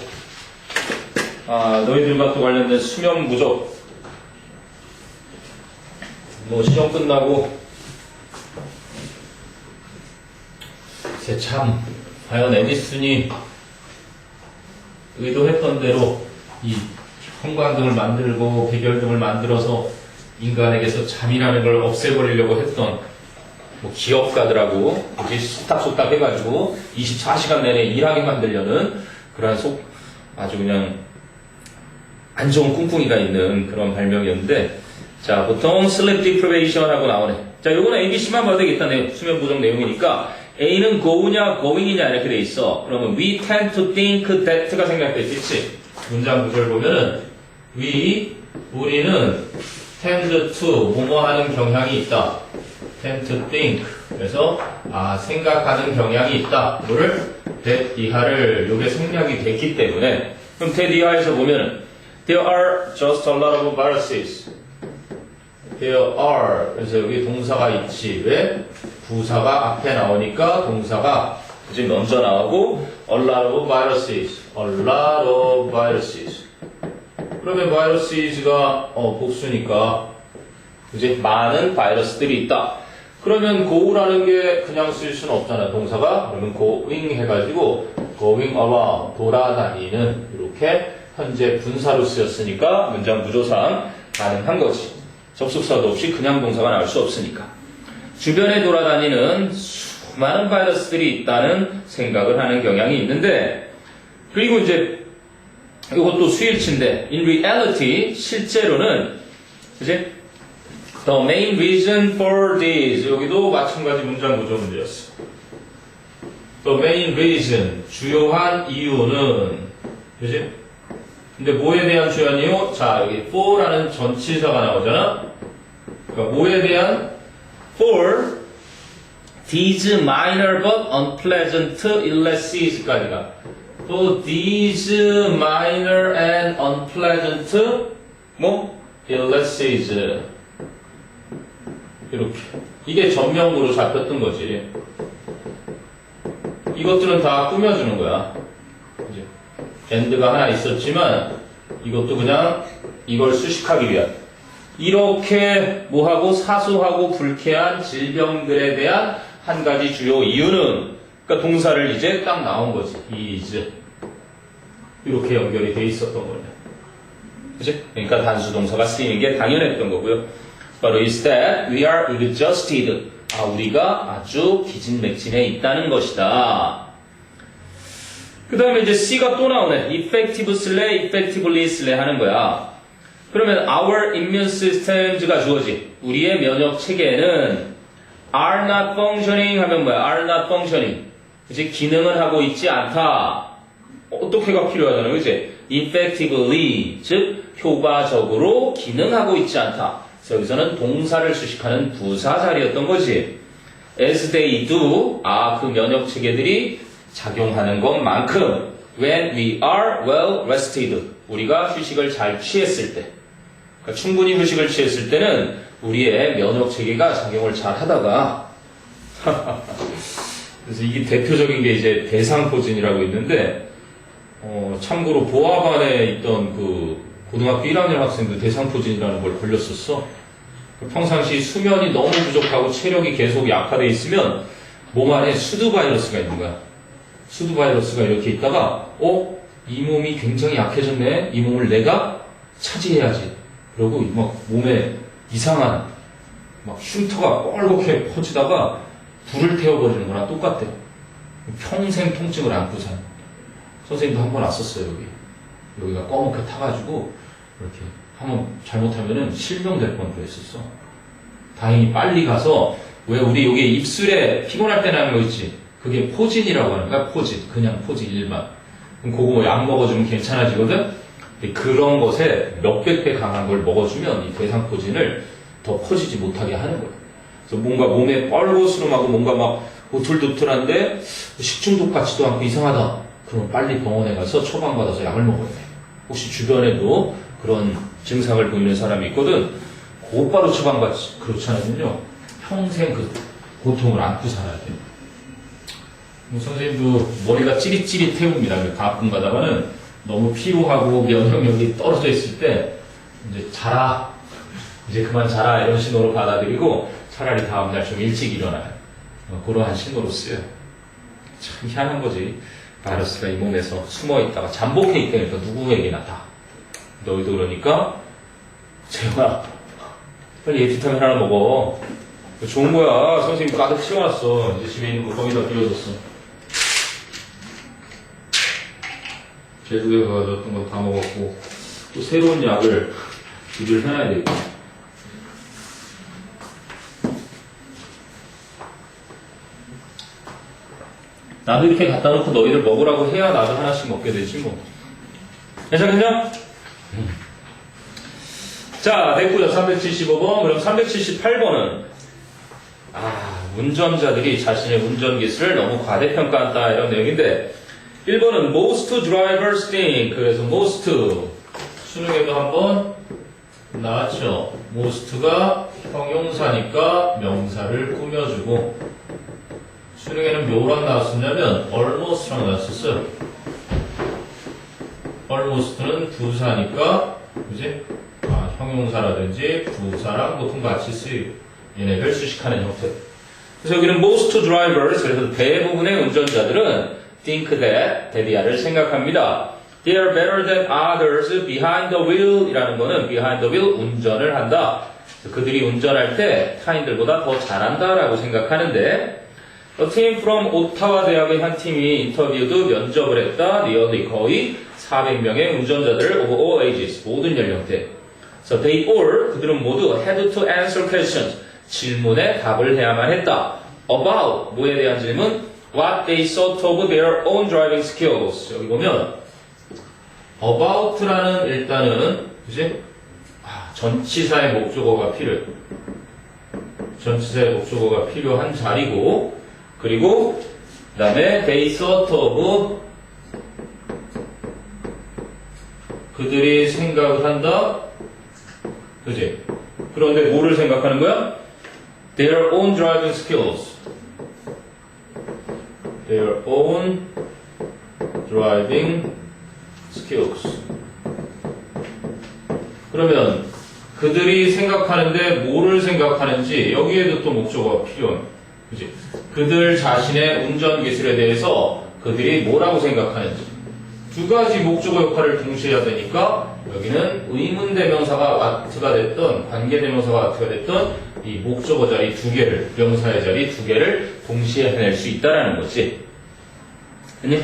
너희들과 또 관련된 수면 부족 뭐 시험 끝나고 이제 참 과연 에디슨이 의도했던 대로 이 형광등을 만들고 백열등을 만들어서 인간에게서 잠이라는 걸 없애버리려고 했던 뭐 기업가들하고 이제 쏙닥쏙닥 해가지고 24시간 내내 일하게 만들려는 그런 아주 그냥 안 좋은 꿍꿍이가 있는 그런 발명이었는데, 자, 보통 sleep deprivation 하고 나오네. 자, 요거는 ABC만 봐도 되겠다. 수면 보정 내용이니까 A는 go냐 going이냐 이렇게 돼 있어. 그러면 we tend to think that가 생략돼 있겠지. 문장 구절 보면은 우리는 tend to 뭐뭐 하는 경향이 있다. tend to think. 그래서 생각하는 경향이 있다. 뭐를? that 이하를 요게 생략이 됐기 때문에, 그럼 that 이하에서 보면은 there are just a lot of viruses. There are. 그래서 여기 동사가 있지. 왜? 부사가 앞에 나오니까 동사가 이제 먼저 나오고 a lot of viruses. A lot of viruses. 그러면 viruses가 복수니까 이제 많은 바이러스들이 있다. 그러면 go라는 게 그냥 쓸 수는 없잖아. 동사가. 그러면 going 해가지고 going around. 돌아다니는. 이렇게 현재 분사로 쓰였으니까 문장 구조상 가능한 거지. 접속사도 없이 그냥 동사가 나올 수 없으니까. 주변에 돌아다니는 수많은 바이러스들이 있다는 생각을 하는 경향이 있는데, 그리고 이제 이것도 수일치인데 in reality 실제로는 이제 the main reason for this 여기도 마찬가지 문장 구조 문제였어. the main reason 주요한 이유는 그지? 근데 뭐에 대한 주요한 이유? 자, 여기 for라는 전치사가 나오잖아. 그러니까 뭐에 대한 for these minor but unpleasant illnesses,까지가 for these minor and unpleasant illnesses 이렇게 이게 전명구로 잡혔던 거지. 이것들은 다 꾸며주는 거야. 이제 and가 하나 있었지만 이것도 그냥 이걸 수식하기 위한, 이렇게 뭐하고 사소하고 불쾌한 질병들에 대한 한 가지 주요 이유는, 그러니까 동사를 이제 딱 나온 거지. is 이렇게 연결이 돼 있었던 거네. 그치? 그러니까 단수 동사가 쓰이는 게 당연했던 거고요. But instead we are exhausted. 우리가 아주 기진맥진해 있다는 것이다. 그 다음에 이제 C가 또 나오네. effectively, effectively 하는 거야. 그러면 our immune systems가 주어지. 우리의 면역 체계는 are not functioning 하면 뭐야? are not functioning. 이제 기능을 하고 있지 않다. 어떻게가 필요하잖아요. 그치? effectively, 즉 효과적으로 기능하고 있지 않다. 그래서 여기서는 동사를 수식하는 부사 자리였던 거지. as they do, 그 면역 체계들이 작용하는 것만큼 when we are well rested, 우리가 휴식을 잘 취했을 때, 그러니까 충분히 휴식을 취했을 때는 우리의 면역 체계가 작용을 잘 하다가 그래서 이게 대표적인 게 이제 대상포진이라고 있는데, 참고로 보아반에 있던 그 고등학교 1학년 학생도 대상포진이라는 걸 걸렸었어. 평상시 수면이 너무 부족하고 체력이 계속 약화돼 있으면 몸 안에 수두 바이러스가 있는 거야. 수두 바이러스가 이렇게 있다가 이 몸이 굉장히 약해졌네. 이 몸을 내가 차지해야지. 그러고 막 몸에 이상한 막 흉터가 뻘겋게 퍼지다가 불을 태워버리는 거랑 똑같대. 평생 통증을 안고 사는. 선생님도 한 번 왔었어요. 여기가 검게 타가지고 이렇게 한번 잘못하면은 실명될 뻔도 했었어. 다행히 빨리 가서, 왜 우리 여기 입술에 피곤할 때 나는 거 있지? 그게 포진이라고 하는 거야. 포진. 그냥 포진 일반. 그럼 그거 뭐 약 먹어주면 괜찮아지거든? 근데 그런 것에 몇백 배 강한 걸 먹어주면 이 대상포진을 더 퍼지지 못하게 하는 거야. 그래서 뭔가 몸에 뻘겋으름하고 뭔가 막 오툴도툴한데 식중독 같지도 않고 이상하다. 그럼 빨리 병원에 가서 처방받아서 약을 먹어야 돼. 혹시 주변에도 그런 증상을 보이는 사람이 있거든? 곧바로 처방받지. 그렇지 않으면요, 평생 그 고통을 안고 살아야 돼. 선생님도 머리가 찌릿찌릿 태웁니다. 가끔 가다가는 너무 피로하고 면역력이 떨어져 있을 때, 이제 자라. 이제 그만 자라. 이런 신호로 받아들이고 차라리 다음날 좀 일찍 일어나요. 그러한 신호로 쓰여요. 참 희한한 거지. 바이러스가 이 몸에서 숨어 있다가 잠복해 있다니까 누구에게나 다. 너희도 그러니까 재영아 빨리 에피타민 하나 먹어. 좋은 거야. 선생님 가득 채워놨어. 이제 집에 있는 거 거기다 빌려줬어. 제주도에 가져왔던 거 다 먹었고 또 새로운 약을 준비를 해놔야 되겠다. 나도 이렇게 갖다 놓고 너희들 먹으라고 해야 나도 하나씩 먹게 되지 뭐. 괜찮겠냐? 자, 됐고요. 375번. 그럼 378번은 운전자들이 자신의 운전 기술을 너무 과대평가한다 이런 내용인데 1번은 most drivers think. 그래서 most 수능에도 한번 나왔죠. most가 형용사니까 명사를 꾸며주고 수능에는 뭐랑 나왔었냐면 almost랑 나왔었어요. almost는 부사니까 그지? 형용사라든지 부사랑 보통 같이 쓰이고 얘네를 수식하는 형태. 그래서 여기는 most drivers, 그래서 대부분의 운전자들은 think that, 대디아를 생각합니다. They are better than others behind the wheel 이라는 거는 behind the wheel, 운전을 한다. 그들이 운전할 때 타인들보다 더 잘한다라고 생각하는데 A team from 오타와 대학의 한 팀이 인터뷰도 면접을 했다. nearly 거의 400명의 운전자들을 of all ages, 모든 연령대. So they all, 그들은 모두 had to answer questions, 질문에 답을 해야만 했다. About, 뭐에 대한 질문? What they thought of their own driving skills. 여기 보면 about라는 일단은 그지? 전치사의 목적어가 필요해. 전치사의 목적어가 필요한 자리고 그리고 그 다음에 they thought of 그들이 생각을 한다. 그지? 그런데 뭐를 생각하는 거야? Their own driving skills. Their own driving skills. 그러면 그들이 생각하는데 뭐를 생각하는지 여기에도 또 목적어가 필요한. 그지? 그들 자신의 운전 기술에 대해서 그들이 뭐라고 생각하는지. 두 가지 목적어 역할을 동시에 해야 되니까 여기는 의문대명사가 what가 됐던 관계대명사가 what가 됐던 이 목적어 자리 두 개를 명사의 자리 두 개를 동시에 해낼 수 있다라는 거지. 아니?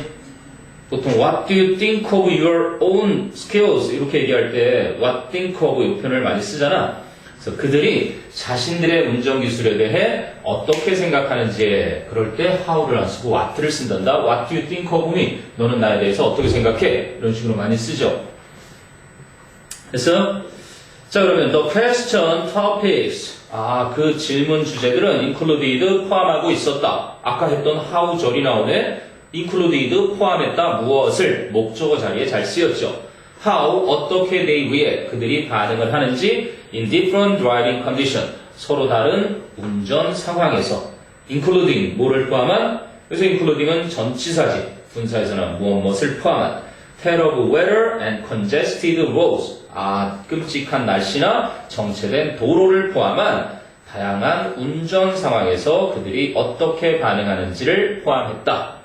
보통 what do you think of your own skills 이렇게 얘기할 때 what think of 이 표현을 많이 쓰잖아. 그래서 그들이 자신들의 운전 기술에 대해 어떻게 생각하는지 그럴 때 how를 안 쓰고 what를 쓴단다. What do you think of me? 너는 나에 대해서 어떻게 생각해? 이런 식으로 많이 쓰죠. 그래서 자 그러면 the question topics 그 질문 주제들은 included 포함하고 있었다. 아까 했던 how 절이 나오네. included 포함했다. 무엇을 목적어 자리에 잘 쓰였죠. how 어떻게 they react 그들이 반응을 하는지 in different driving condition 서로 다른 운전 상황에서 including 뭐를 포함한 그래서 including은 전치사지 분사에서는 무엇을 포함한 terrible weather and congested roads 끔찍한 날씨나 정체된 도로를 포함한 다양한 운전 상황에서 그들이 어떻게 반응하는지를 포함했다.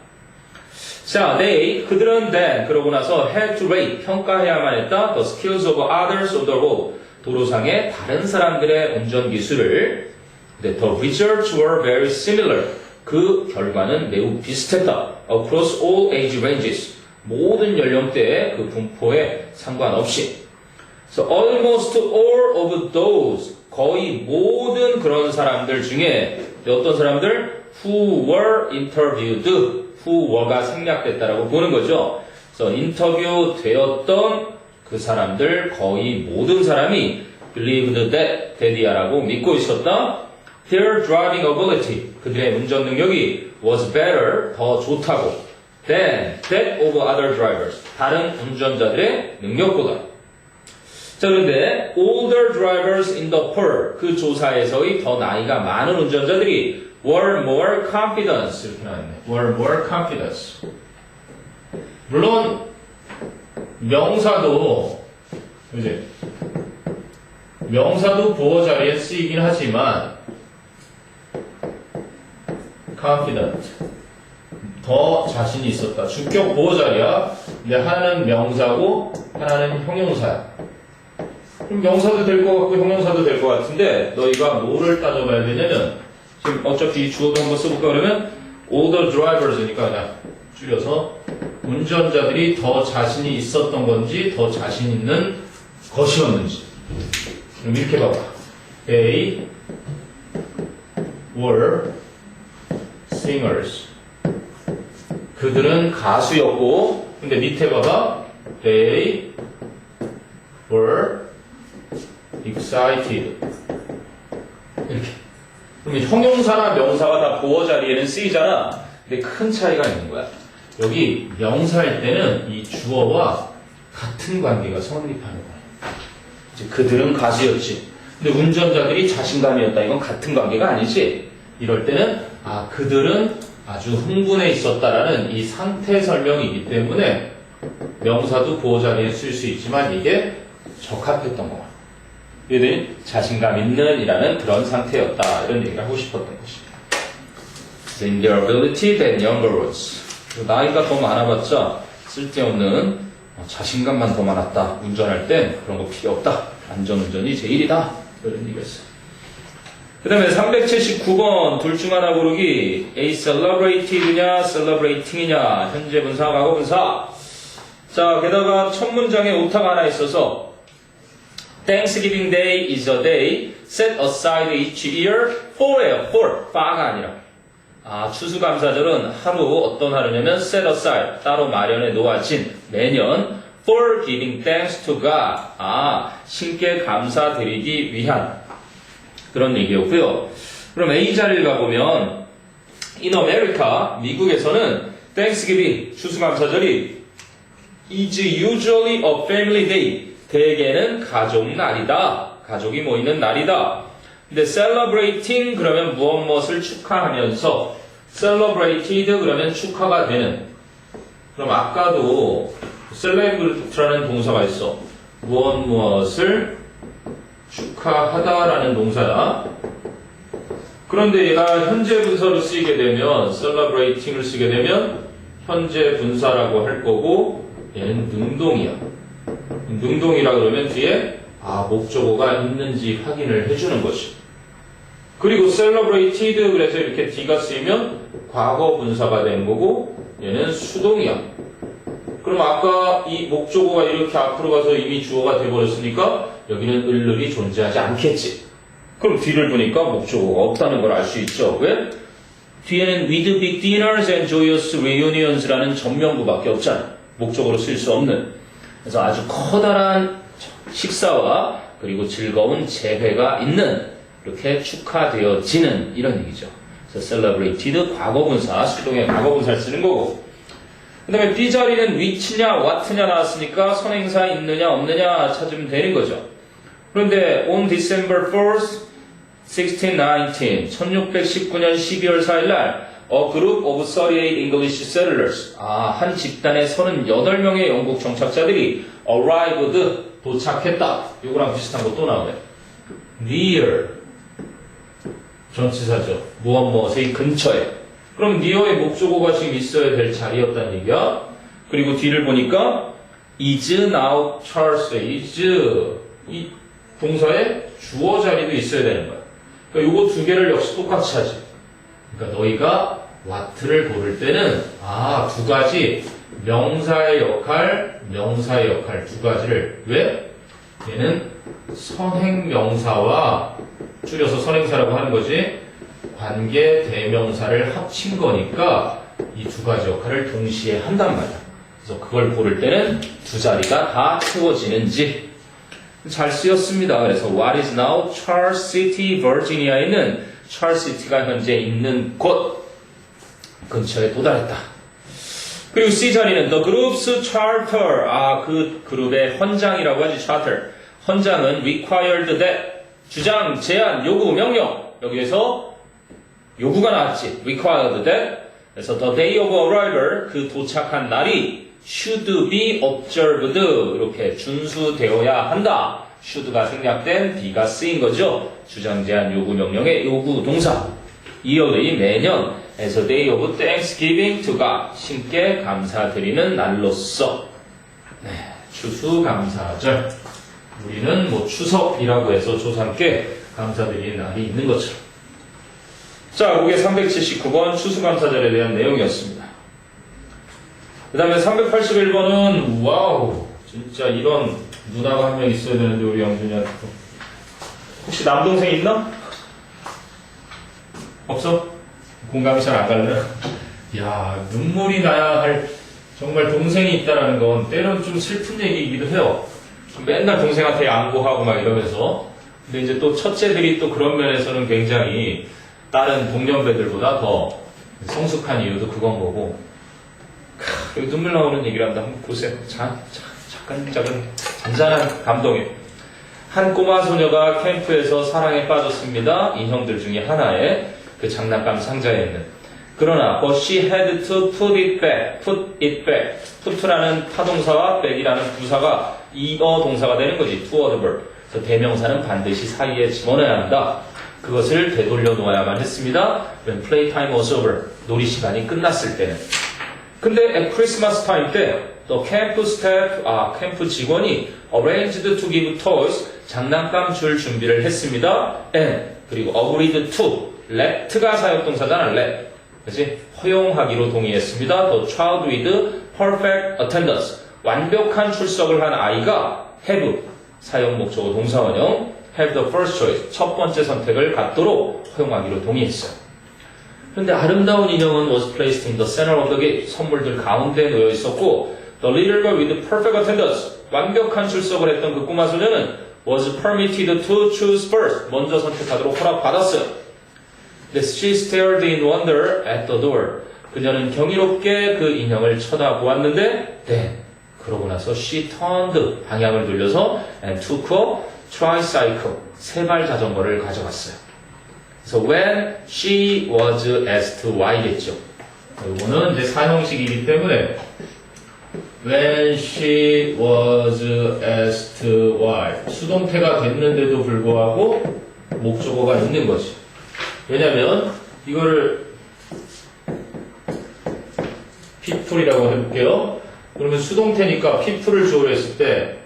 자, they, 그들은 then, 그러고 나서 had to rate, 평가해야만 했다. The skills of others on the road. 도로상의 다른 사람들의 운전 기술을. The results were very similar. 그 결과는 매우 비슷했다. Across all age ranges. 모든 연령대의 그 분포에 상관없이. So almost all of those, 거의 모든 그런 사람들 중에 어떤 사람들? Who were interviewed. who were가 생략됐다라고 보는 거죠. 그래서 인터뷰 되었던 그 사람들 거의 모든 사람이 believed that, 대디아라고 믿고 있었다. Their driving ability, 그들의 운전 능력이 was better, 더 좋다고. than that of other drivers, 다른 운전자들의 능력보다. 자, 그런데 older drivers in the poll, 그 조사에서의 더 나이가 많은 운전자들이 were more confident 이렇게 나왔네. were more confident. 물론 명사도 이제 명사도 보어 자리에 쓰이긴 하지만 confident 더 자신이 있었다. 주격 보호자리야. 근데 하나는 명사고 하나는 형용사야. 그럼 명사도 될 것 같고 형용사도 될 것 같은데 너희가 뭐를 따져봐야 되냐면 지금 어차피 주어도 한번 써볼까 그러면 all the drivers니까 그냥 줄여서 운전자들이 더 자신이 있었던 건지 더 자신 있는 것이었는지. 그럼 이렇게 봐봐. They were singers. 그들은 가수였고, 근데 밑에 봐봐. They were excited. 이렇게. 그러면 형용사나 명사가 다 보어 자리에는 쓰이잖아. 근데 큰 차이가 있는 거야. 여기 명사일 때는 이 주어와 같은 관계가 성립하는 거야. 이제 그들은 가수였지. 근데 운전자들이 자신감이었다. 이건 같은 관계가 아니지. 이럴 때는 그들은 아주 흥분해 있었다라는 이 상태 설명이기 때문에 명사도 보호 자리에 쓸 수 있지만 이게 적합했던 거야. 얘들이 자신감 있는 이라는 그런 상태였다. 이런 얘기를 하고 싶었던 것입니다. In their ability than younger ones. 나이가 더 많아봤자 쓸데없는 자신감만 더 많았다. 운전할 땐 그런 거 필요 없다. 안전운전이 제일이다. 이런 얘기였어요. 그 다음에 379번 둘 중 하나 고르기. A celebrated냐 celebrating이냐. 현재 분사 과거 분사. 자, 게다가 첫 문장에 오타가 하나 있어서 Thanksgiving Day is a day set aside each year for예요. for가 아니라. 추수감사절은 어떤 하루냐면 set aside, 따로 마련해 놓아진 매년 for giving thanks to God. 신께 감사드리기 위한 그런 얘기였고요. 그럼 A 자리를 가보면 in America, 미국에서는 Thanksgiving, 추수감사절이 is usually a family day. 대개는 가족날이다. 가족이 모이는 날이다. 근데 celebrating 그러면 무엇을 축하하면서 celebrated 그러면 축하가 되는. 그럼 아까도 celebrate라는 동사가 있어. 무엇을 축하하다라는 동사야. 그런데 얘가 현재 분사로 쓰이게 되면 celebrating을 쓰게 되면 현재 분사라고 할 거고 얘는 능동이야. 능동이라 그러면 뒤에 목적어가 있는지 확인을 해주는 것이. 그리고 celebrated 그래서 이렇게 D가 쓰이면 과거 분사가 된 거고 얘는 수동이야. 그럼 아까 이 목적어가 이렇게 앞으로 가서 이미 주어가 돼버렸으니까 여기는 을을이 존재하지 않겠지. 그럼 뒤를 보니까 목적어가 없다는 걸 알 수 있죠. 왜? 뒤에는 with big dinners and joyous reunions라는 전명구밖에 없잖아. 목적어로 쓸 수 없는. 그래서 아주 커다란 식사와 그리고 즐거운 재회가 있는 이렇게 축하되어지는 이런 얘기죠. 그래서 celebrated 과거분사, 수동의 과거분사를 쓰는 거고. 그 다음에 B 자리는 which냐, what냐 나왔으니까 선행사 있느냐 없느냐 찾으면 되는 거죠. 그런데 on December 4th, 1619, 1619년 12월 4일 날 A group of 38 English settlers. 한 집단의 38명의 영국 정착자들이 arrived, 도착했다. 이거랑 비슷한 거 또 나오네. near, 전치사죠. 무엇의 근처에. 그럼 near의 목적어가 지금 있어야 될 자리였다는 얘기야. 그리고 뒤를 보니까 is now Charles. is 이 동사의 주어 자리도 있어야 되는 거야. 그러니까 요거 두 개를 역시 똑같이 하지. 그러니까 너희가 what를 고를 때는 두 가지 명사의 역할 두 가지를 왜? 얘는 선행명사와 줄여서 선행사라고 하는 거지 관계 대명사를 합친 거니까 이 두 가지 역할을 동시에 한단 말이야. 그래서 그걸 고를 때는 두 자리가 다 채워지는지 잘 쓰였습니다. 그래서 What is now Charles City, Virginia에 있는 Charles City가 현재 있는 곳 근처에 도달했다. 그리고 C 자리는 The Group's Charter. 그 그룹의 헌장이라고 하지. Charter. 헌장은 required that. 주장, 제안, 요구, 명령. 여기에서 요구가 나왔지. required that. 그래서 the day of arrival, 그 도착한 날이 should be observed. 이렇게 준수되어야 한다. should가 생략된 be가 쓰인 거죠. 주장, 제안, 요구, 명령의 요구 동사. yearly 매년 as a day of thanksgiving to God. 신께 감사드리는 날로서. 네, 추수감사절. 우리는 뭐 추석이라고 해서 조상께 감사드리는 날이 있는 것처럼. 자, 그게 379번 추수감사절에 대한 내용이었습니다. 그 다음에 381번은 와우 진짜 이런 누나가 한 명 있어야 되는데 우리 영준이한테 혹시 남동생 있나? 없어? 공감이 잘 안 갈래? 야 눈물이 나야 할 정말 동생이 있다는 건 때론 좀 슬픈 얘기이기도 해요. 맨날 동생한테 양보하고 막 이러면서 근데 이제 또 첫째들이 또 그런 면에서는 굉장히 다른 동년배들보다 더 성숙한 이유도 그건 거고 여기 눈물 나오는 얘기를 한다. 한번 보세요. 작은 잔잔한 감동이에요. 한 꼬마 소녀가 캠프에서 사랑에 빠졌습니다. 인형들 중에 하나에 그 장난감 상자에 있는. 그러나 but she had to put it back. put라는 타동사와 back이라는 부사가 이어 동사가 되는 거지. to the verb. 그래서 대명사는 반드시 사이에 집어넣어야 한다. 그것을 되돌려 놓아야만 했습니다. When playtime was over. 놀이 시간이 끝났을 때는. 근데 at Christmas time 때 또 캠프 스태프, 캠프 직원이 arranged to give toys, 장난감 줄 준비를 했습니다. and 그리고 agreed to, let가 사역동사잖아, let. 그치? 허용하기로 동의했습니다. The child with perfect attendance, 완벽한 출석을 한 아이가 have, 사용 목적어 동사원형, have the first choice, 첫 번째 선택을 갖도록 허용하기로 동의했어요. 그런데 아름다운 인형은 was placed in the center of the gate, 선물들 가운데 놓여 있었고 the little girl with perfect attendance, 완벽한 출석을 했던 그 꼬마 소녀는 was permitted to choose first, 먼저 선택하도록 허락받았어요. 근데 she stared in wonder at the door, 그녀는 경이롭게 그 인형을 쳐다보았는데 그러고 나서 she turned, 방향을 돌려서 and took a tricycle, 세발 자전거를 가져갔어요. 그래서 when she was asked why겠죠. 이거는 이제 사형식이기 때문에 when she was asked why, 수동태가 됐는데도 불구하고 목적어가 있는 거지. 왜냐면 이거를 people이라고 해볼게요. 그러면 수동태니까 people을 주어로 했을 때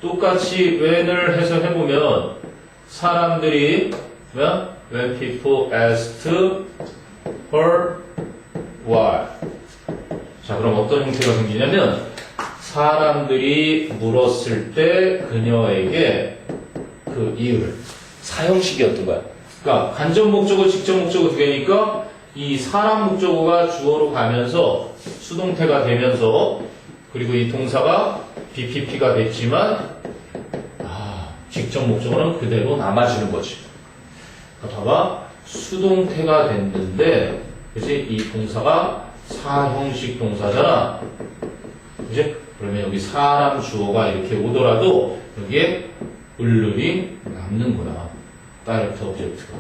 똑같이 when을 해서 해보면 사람들이 when people asked her why. 자, 그럼 어떤 형태가 생기냐면 사람들이 물었을 때 그녀에게 그 이유를, 사형식이었던 거야. 그러니까 간접 목적어, 직접 목적어 두 개니까 이 사람 목적어가 주어로 가면서 수동태가 되면서 그리고 이 동사가 BPP가 됐지만 직접 목적어는 그대로 남아주는 거지. 봐봐, 수동태가 됐는데 그치? 이 동사가 사형식 동사잖아. 그치? 그러면 여기 사람 주어가 이렇게 오더라도 여기에 을룰이 남는구나. 다이렉트 오브젝트가.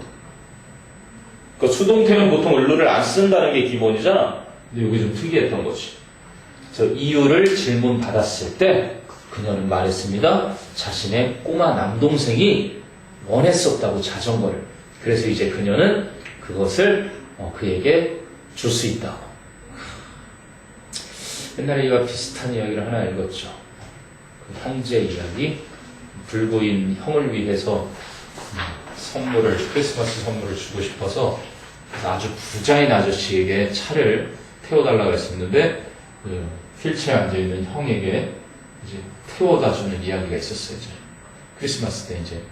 그러니까 수동태는 보통 을룰을 안 쓴다는 게 기본이잖아. 근데 여기 좀 특이했던 거지. 그래서 이유를 질문 받았을 때 그녀는 말했습니다. 자신의 꼬마 남동생이 원했었다고 자전거를. 그래서 이제 그녀는 그것을 그에게 줄 수 있다고. 옛날에 이와 비슷한 이야기를 하나 읽었죠. 그 형제 이야기. 불구인 형을 위해서 선물을, 크리스마스 선물을 주고 싶어서 아주 부자인 아저씨에게 차를 태워달라고 했었는데 그 휠체어에 앉아있는 형에게 이제 태워다 주는 이야기가 있었어요. 이제 크리스마스 때 이제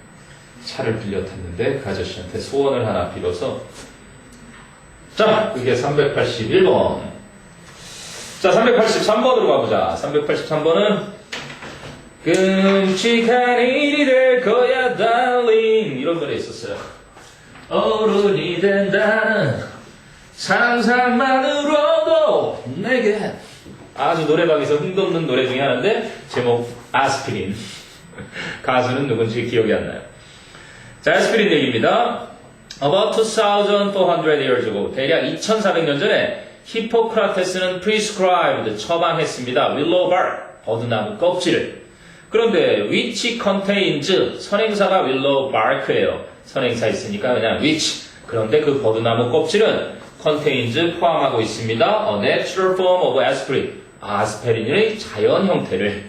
차를 빌려 탔는데 그 아저씨한테 소원을 하나 빌어서. 자, 그게 381번. 자, 383번으로 가보자. 383번은 끔찍한 일이 될 거야 darling, 이런 노래 있었어요. 어른이 된다는 상상만으로도 내게. 아주 노래방에서 흥돋는 노래 중에 하나인데 제목 아스피린. 가수는 누군지 기억이 안 나요. 자, 아스피린 얘기입니다. About 2,400 years ago, 대략 2,400년 전에 히포크라테스는 prescribed, 처방했습니다. willow bark, 버드나무 껍질을. 그런데 which contains, 선행사가 willow bark예요. 선행사 있으니까 그냥 which. 그런데 그 버드나무 껍질은 contains 포함하고 있습니다. A natural form of aspirin. 아스피린의 자연 형태를.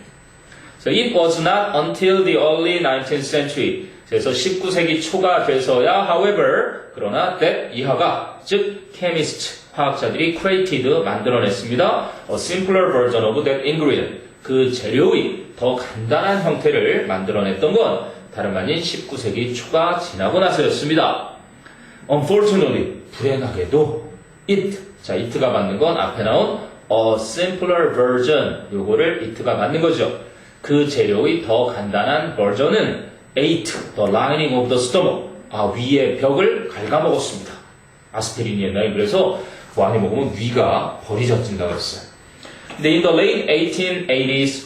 So it was not until the early 19th century. 그래서 19세기 초가 돼서야, however, 그러나 that 이하가, 즉 chemist 화학자들이 created 만들어냈습니다. A simpler version of that ingredient. 그 재료의 더 간단한 형태를 만들어냈던 건 다름 아닌 19세기 초가 지나고 나서였습니다. Unfortunately, 불행하게도 it, 자 it가 맞는 건 앞에 나온 a simpler version, 요거를 it가 맞는 거죠. 그 재료의 더 간단한 버전은 ate the lining of the stomach, 위의 벽을 갉아먹었습니다. 아스피린이 옛날에 그래서 많이 먹으면 위가 버리져진다고 했어요. 근데 in the late 1880s,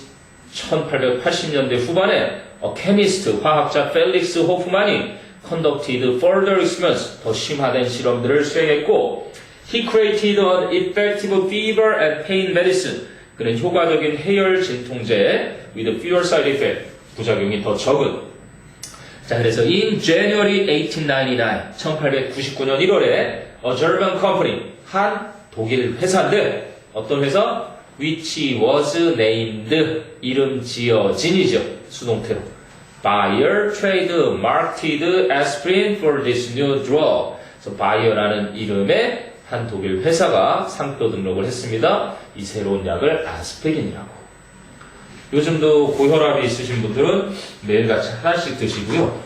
1880년대 후반에 chemist, 화학자 펠릭스 호프만이 conducted further experiments, 더 심화된 실험들을 수행했고, he created an effective fever and pain medicine. 그는 효과적인 해열 진통제 with fewer side effect, 부작용이 더 적은. 자, 그래서 in January 1899, 1899년 1월에 a German company, 한 독일 회사인데 어떤 회사? which was named, 이름 지어진이죠. 수동태로. Bayer trademarked aspirin for this new drug. 그래서 Bayer라는 이름의 한 독일 회사가 상표 등록을 했습니다. 이 새로운 약을 아스피린이라고. 요즘도 고혈압이 있으신 분들은 매일같이 하나씩 드시고요.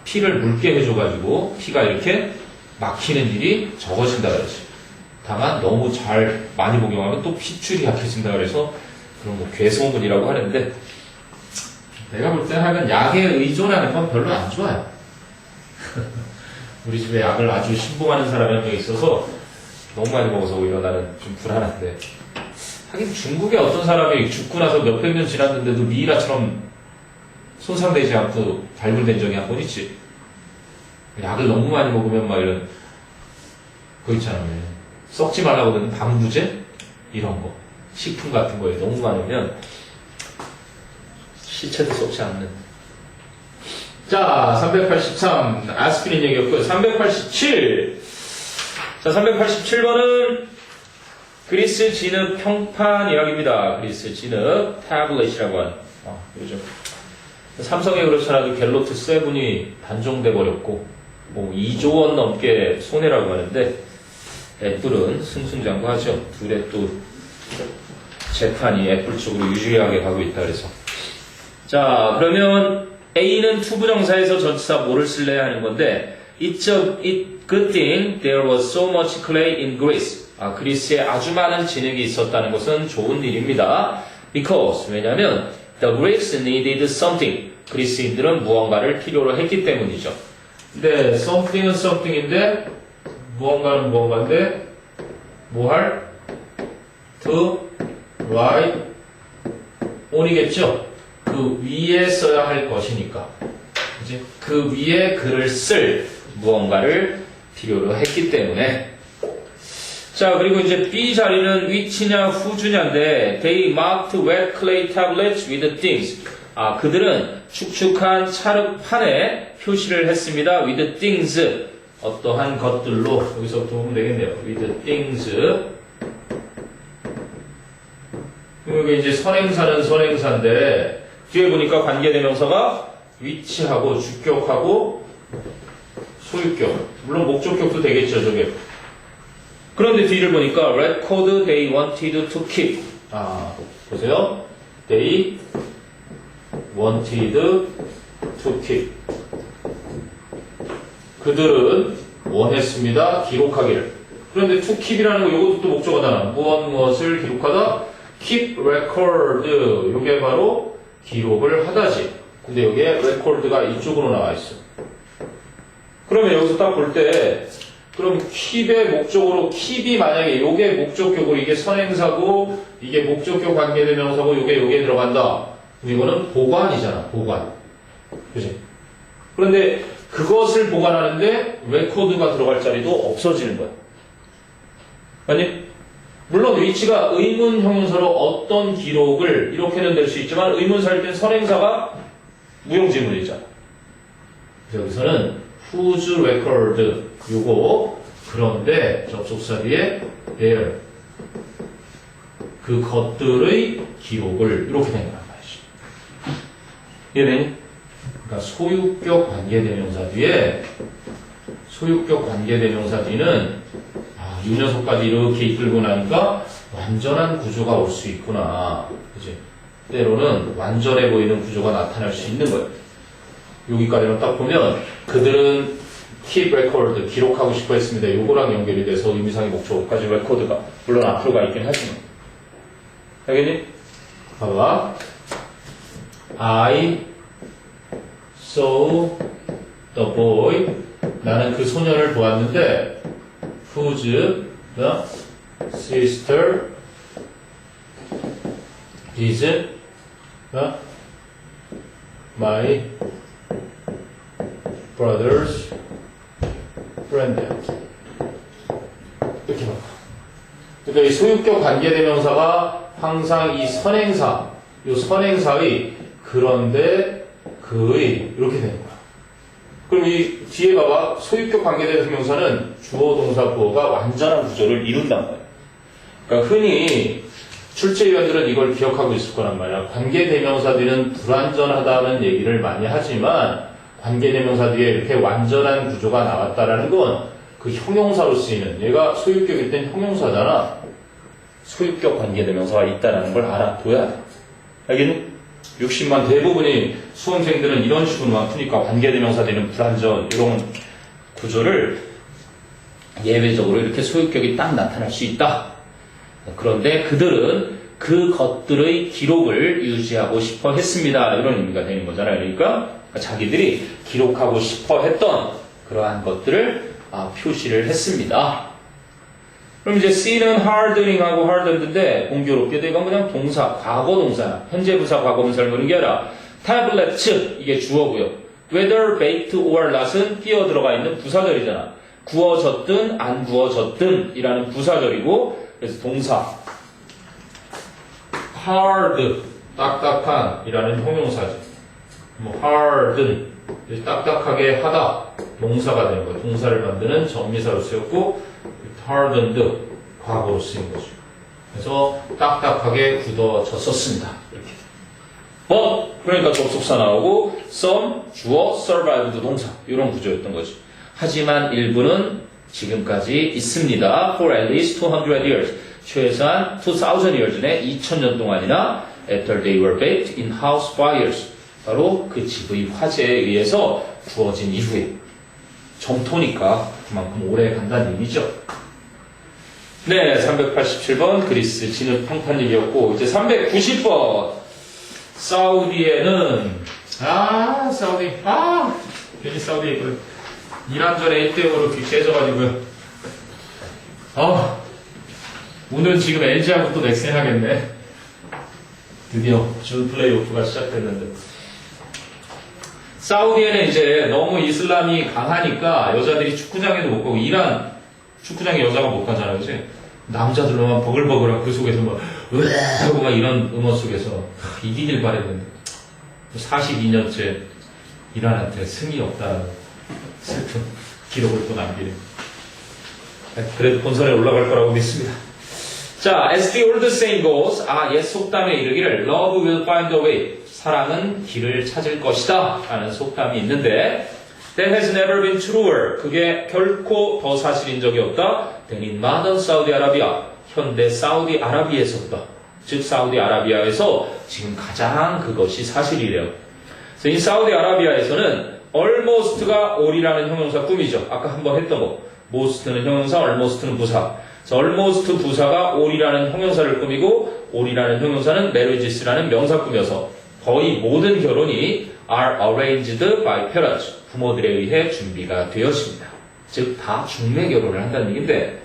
피를 묽게 해줘가지고 피가 이렇게 막히는 일이 적어진다 그러죠. 다만 너무 잘 많이 복용하면 또 피줄이 약해진다 그래서 그런 거 괴소문이라고 하는데, 내가 볼 때는 하여간 약에 의존하는 건 별로 안 좋아요. 우리 집에 약을 아주 신봉하는 사람이 한 명 있어서 너무 많이 먹어서 오히려 나는 좀 불안한데, 하긴 중국에 어떤 사람이 죽고 나서 몇백 년 지났는데도 미이라처럼 손상되지 않고 발굴된 적이 한 번 있지. 약을 너무 많이 먹으면 막 이런 거 있잖아요. 썩지 말라고 하는 방부제? 이런 거. 식품 같은 거에 너무 많으면 시체도 썩지 않는. 자, 383. 아스피린 얘기였고요. 387. 자, 387번은 그리스 진흙 평판 이야기입니다. 그리스 진흙 타블렛이라고 하는. 요즘. 삼성에 그렇잖아도 갤로트 7이 단종돼 버렸고, 뭐 2조 원 넘게 손해라고 하는데, 애플은 승승장구하죠. 둘의 또 재판이 애플 쪽으로 유리하게 가고 있다 그래서. 자, 그러면 A는 투부정사에서 전치사 뭐를 쓸래야 하는 건데, It's a good thing there was so much clay in Greece. 그리스에 아주 많은 진흙이 있었다는 것은 좋은 일입니다. Because, 왜냐하면 the Greeks needed something. 그리스인들은 무언가를 필요로 했기 때문이죠. 근데 something은 something인데 무언가는 무언가인데 뭐 할? to write on이겠죠? 그 위에 써야 할 것이니까. 그치? 그 위에 글을 쓸 무언가를 필요로 했기 때문에. 자, 그리고 이제 B 자리는 which냐 who주냐인데 they marked wet clay tablets with things. 그들은 축축한 찰흙판에 표시를 했습니다. with things. 어떠한 것들로. 여기서부터 보면 되겠네요. with things. 여기 이제 선행사는 선행사인데 뒤에 보니까 관계대명사가 which하고 주격하고 소유격. 물론 목적격도 되겠죠, 저게. 그런데 뒤를 보니까 record they wanted to keep. 보세요. They wanted to keep. 그들은 원했습니다. 기록하기를. 그런데 to keep이라는 거 이것도 또 목적어잖아. 무엇을 기록하다? keep record. 이게 바로 기록을 하다지. 근데 여기에 record가 이쪽으로 나와 있어. 그러면 여기서 딱 볼 때 그럼 keep의 목적으로 keep이 만약에 요게 목적격으로 이게 선행사고 이게 목적격 관계대명사고 요게 여기에 들어간다. 그럼 이거는 보관이잖아. 보관. 그치? 그런데 그것을 보관하는데 record가 들어갈 자리도 없어지는 거야. 아니? 물론 위치가 의문 형용사로 어떤 기록을 이렇게는 될 수 있지만 의문사일 땐 선행사가 무용지물이잖아. 그래서 여기서는 whose record 요거 그런데 접속사 뒤에 their 그 것들의 기록을 이렇게 된 거란 말이지. 이해되니? 그러니까 소유격 관계대명사 뒤에 소유격 관계대명사 뒤는 이 녀석까지 이렇게 이끌고 나니까 완전한 구조가 올 수 있구나. 그치? 때로는 완전해 보이는 구조가 나타날 수 있는 거예요. 여기까지만 딱 보면 그들은 keep record, 기록하고 싶어 했습니다. 요거랑 연결이 돼서 의미상의 목적어까지 레코드가 물론 앞으로 가 있긴 하지만. 알겠니? 봐봐. I saw the boy. 나는 그 소년을 보았는데 whose the sister is the my brother's friend. 이렇게 봐. 그러니까 이 소유격 관계대명사가 항상 이 선행사, 이 선행사의 그런데 그의 이렇게 되는 거야. 그럼 이 뒤에 봐봐. 소유격 관계대명사는 주어, 동사, 부어가 완전한 구조를 이룬단 말이야. 그러니까 흔히 출제위원들은 이걸 기억하고 있을 거란 말이야. 관계대명사들은 불완전하다는 얘기를 많이 하지만 관계대명사 뒤에 이렇게 완전한 구조가 나왔다라는 건 그 형용사로 쓰이는, 얘가 소유격일 땐 형용사잖아. 소유격 관계대명사가 있다는 걸 알아둬야 돼. 알겠니? 60만 대부분이 수험생들은 이런 식으로만 푸니까 관계대명사들은 불완전 이런 구조를 예외적으로 이렇게 소유격이 딱 나타날 수 있다. 그런데 그들은 그 것들의 기록을 유지하고 싶어 했습니다. 이런 의미가 되는 거잖아요. 그러니까 자기들이 기록하고 싶어 했던 그러한 것들을 표시를 했습니다. 그럼 이제 C는 hardening하고 hardened인데 공교롭게도 이건 그냥 동사, 과거 동사, 현재 부사, 과거 분사를 그런 게 아니라 tablets, 이게 주어고요. whether baked or not은 끼어 들어가 있는 부사절이잖아. 구워졌든 안 구워졌든 이라는 부사절이고, 그래서 동사 hard, 딱딱한 이라는 형용사지. 뭐 harden, 딱딱하게 하다, 동사가 되는 거예요. 동사를 만드는 정미사로 쓰였고 hardened, 과거로 쓰인 거죠. 그래서 딱딱하게 굳어졌었습니다. 이렇게. but, 그러니까 접속사 나오고 some, 주어, survived, 동사 이런 구조였던 거죠. 하지만 일부는 지금까지 있습니다. for at least 200 years, 최소한 2000 years 내 2000년 동안이나 after they were baked in house fires, 바로 그 집의 화재에 의해서 구워진 이후에. 점토니까 그만큼 오래 간다는 얘기죠. 네, 387번 그리스 진흙 평탄일이었고, 이제 390번 사우디에는 사우디 괜히 사우디 이란전에 1대0으로 깨져가지고요. 오늘 지금 LG하고 또 넥센 하겠네. 드디어 준 플레이오프가 시작됐는데, 사우디에는 이제 너무 이슬람이 강하니까 여자들이 축구장에도 못 가고, 이란 축구장에 여자가 못 가잖아요, 그치? 남자들로만 버글버글하고 그 속에서 막 하고 막 이런 음악 속에서 이기길 바랬는데 42년째 이란한테 승이 없다는 슬픈 기록을 또 남기네. 그래도 본선에 올라갈 거라고 믿습니다. 자, as the old saying goes, 옛 속담에 이르기를 love will find a way, 사랑은 길을 찾을 것이다 라는 속담이 있는데, that has never been truer, 그게 결코 더 사실인 적이 없다 than in modern Saudi Arabia, 현대 사우디아라비아에서다. 즉 사우디아라비아에서 지금 가장 그것이 사실이래요. 그래서 이 사우디아라비아에서는 almost가 all이라는 형용사 꾸미죠. 아까 한번 했던 거. most는 형용사, almost는 부사. 그래서 almost 부사가 all이라는 형용사를 꾸미고, all이라는 형용사는 marriages라는 명사 꾸며서 거의 모든 결혼이 are arranged by parents, 부모들에 의해 준비가 되었습니다. 즉 다 중매 결혼을 한다는 얘기인데,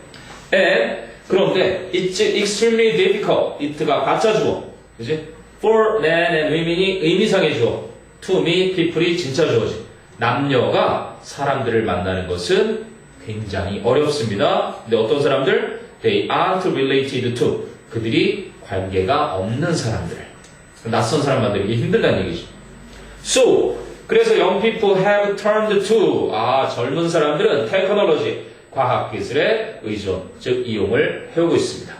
그런데 it's extremely difficult, it가 가짜 주어, 그지? for men and women이 의미상의 주어, to me people이 진짜 주어지. 남녀가 사람들을 만나는 것은 굉장히 어렵습니다. 근데 어떤 사람들? They aren't related to, 그들이 관계가 없는 사람들, 낯선 사람 만들기 힘들다는 얘기죠. So, 그래서 young people have turned to, 젊은 사람들은 technology, 과학기술의 의존, 즉 이용을 해오고 있습니다.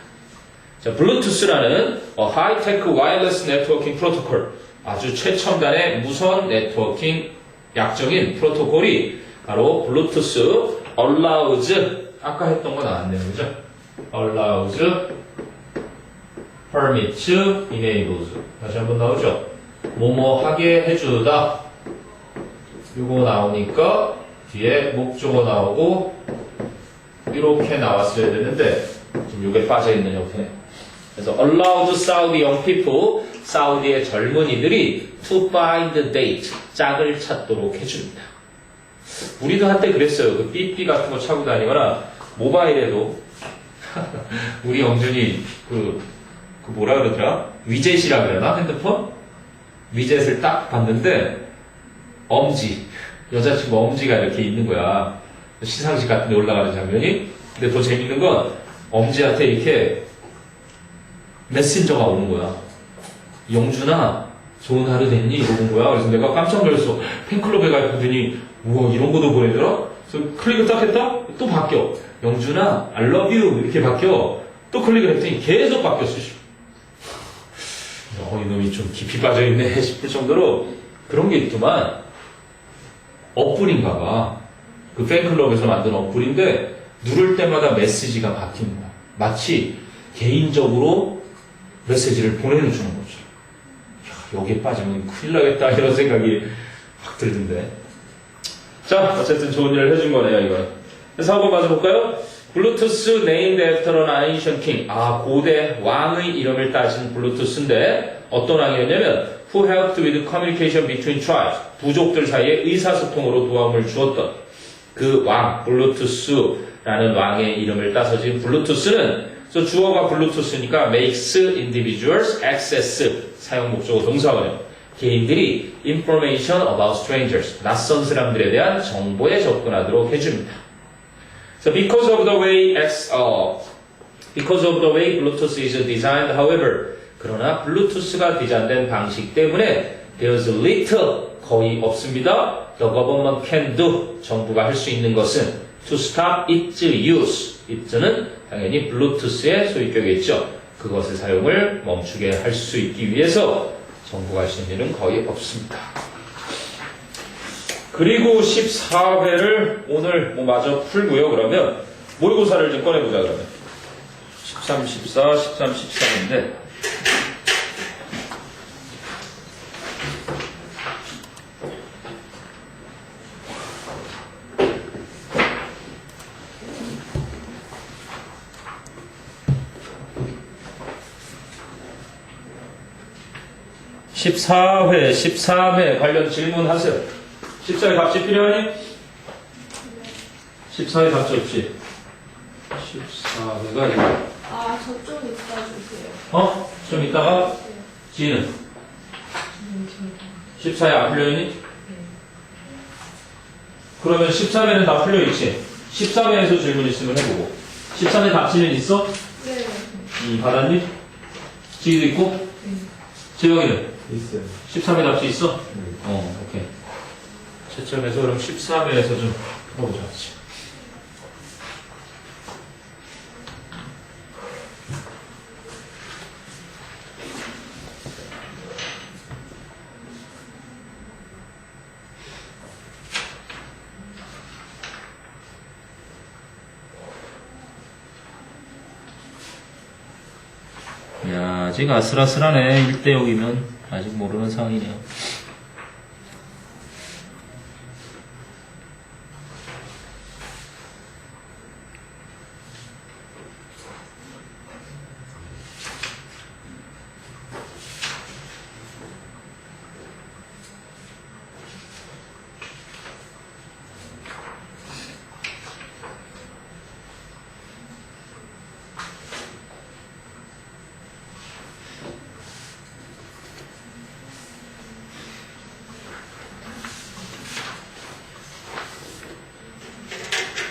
자, 블루투스라는 하이테크 와이어리스 네트워킹 프로토콜, 아주 최첨단의 무선 네트워킹 약적인 프로토콜이 바로 블루투스 allows, 아까 했던 거 나왔네요, 그죠? allows, permits, enables. 다시 한번 나오죠? 뭐뭐 하게 해주다. 이거 나오니까 뒤에 목적어 나오고 이렇게 나왔어야 되는데 지금 이게 빠져있는 형태. 그래서 allowed Saudi young people, 사우디의 젊은이들이 to find date, 짝을 찾도록 해줍니다. 우리도 한때 그랬어요. 그 삐삐 같은 거 차고 다니거나 모바일에도 우리 영준이 그 뭐라 그러더라? 위젯이라 그러나? 핸드폰? 위젯을 딱 봤는데 엄지, 여자친구 엄지가 이렇게 있는 거야. 시상식 같은 데 올라가는 장면이. 근데 더 재밌는 건 엄지한테 이렇게 메신저가 오는 거야. 영준아, 좋은 하루 됐니? 이러는 거야. 그래서 내가 깜짝 놀랐어. 팬클럽에 가있더니 우와, 이런 것도 보내더라? 그래서 클릭을 딱 했다? 또 바뀌어. 영준아, I love you. 이렇게 바뀌어. 또 클릭을 했더니 계속 바뀌었어. 이놈이 좀 깊이 빠져있네 싶을 정도로 그런 게 있더만. 어플인가 봐. 그 팬클럽에서 만든 어플인데 누를 때마다 메시지가 바뀌는 거야. 마치 개인적으로 메시지를 보내주는 거죠. 야, 여기에 빠지면 큰일 나겠다 이런 생각이 확 들던데. 자, 어쨌든 좋은 일을 해준 거네요, 이거. 그래서 한번 맞아볼까요? 블루투스 named after an ancient king. 아, 고대 왕의 이름을 따진 블루투스인데 어떤 왕이었냐면 who helped with communication between tribes. 부족들 사이에 의사소통으로 도움을 주었던 그 왕, 블루투스라는 왕의 이름을 따서 지금 블루투스는 그래서 주어가 블루투스니까 makes individuals access 사용 목적어 동사원형 개인들이 information about strangers 낯선 사람들에 대한 정보에 접근하도록 해줍니다. So because of the way Bluetooth is designed, however, 그러나 블루투스가 디자인된 방식 때문에 there's little 거의 없습니다. The government can do 정부가 할 수 있는 것은 to stop its use. it는 당연히 블루투스의 소유격이겠죠. 그것의 사용을 멈추게 할 수 있기 위해서 정부가 할 수 있는 일은 거의 없습니다. 그리고 14회를 오늘 마저 풀고요. 그러면 모의고사를 좀 꺼내보자 그러면. 13, 14, 13, 14인데 14회, 13회 관련 질문하세요. 14회 답지 필요하니? 14회 답지 없지? 14회가 이거.
아, 저쪽 이따 주세요.
좀 이따가?
네.
지는? 14회 안 풀려있니? 그러면 13회는 다 풀려있지? 13회에서 질문 있으면 해보고. 13회 답지는 있어?
네.
받았니? 지기도 있고? 재영이는?
있어요.
13회 답지 있어?
네.
오케이. 채점해서 그럼 13회에서 좀 풀어보자. 야, 아직 아슬아슬하네. 1대0이면 아직 모르는 상황이네요.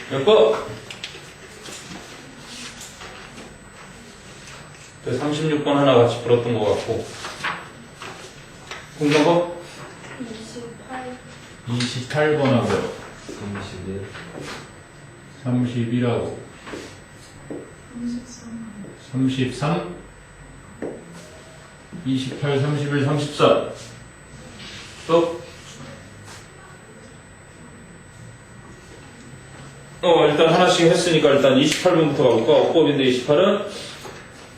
몇 번? 36번 하나 같이 풀었던 것 같고. 공정거?
28.
28번 하고요.
31.
31하고 33 28, 31, 34 또 일단 하나씩 했으니까 일단 28번부터 가볼까? 어법인데 28은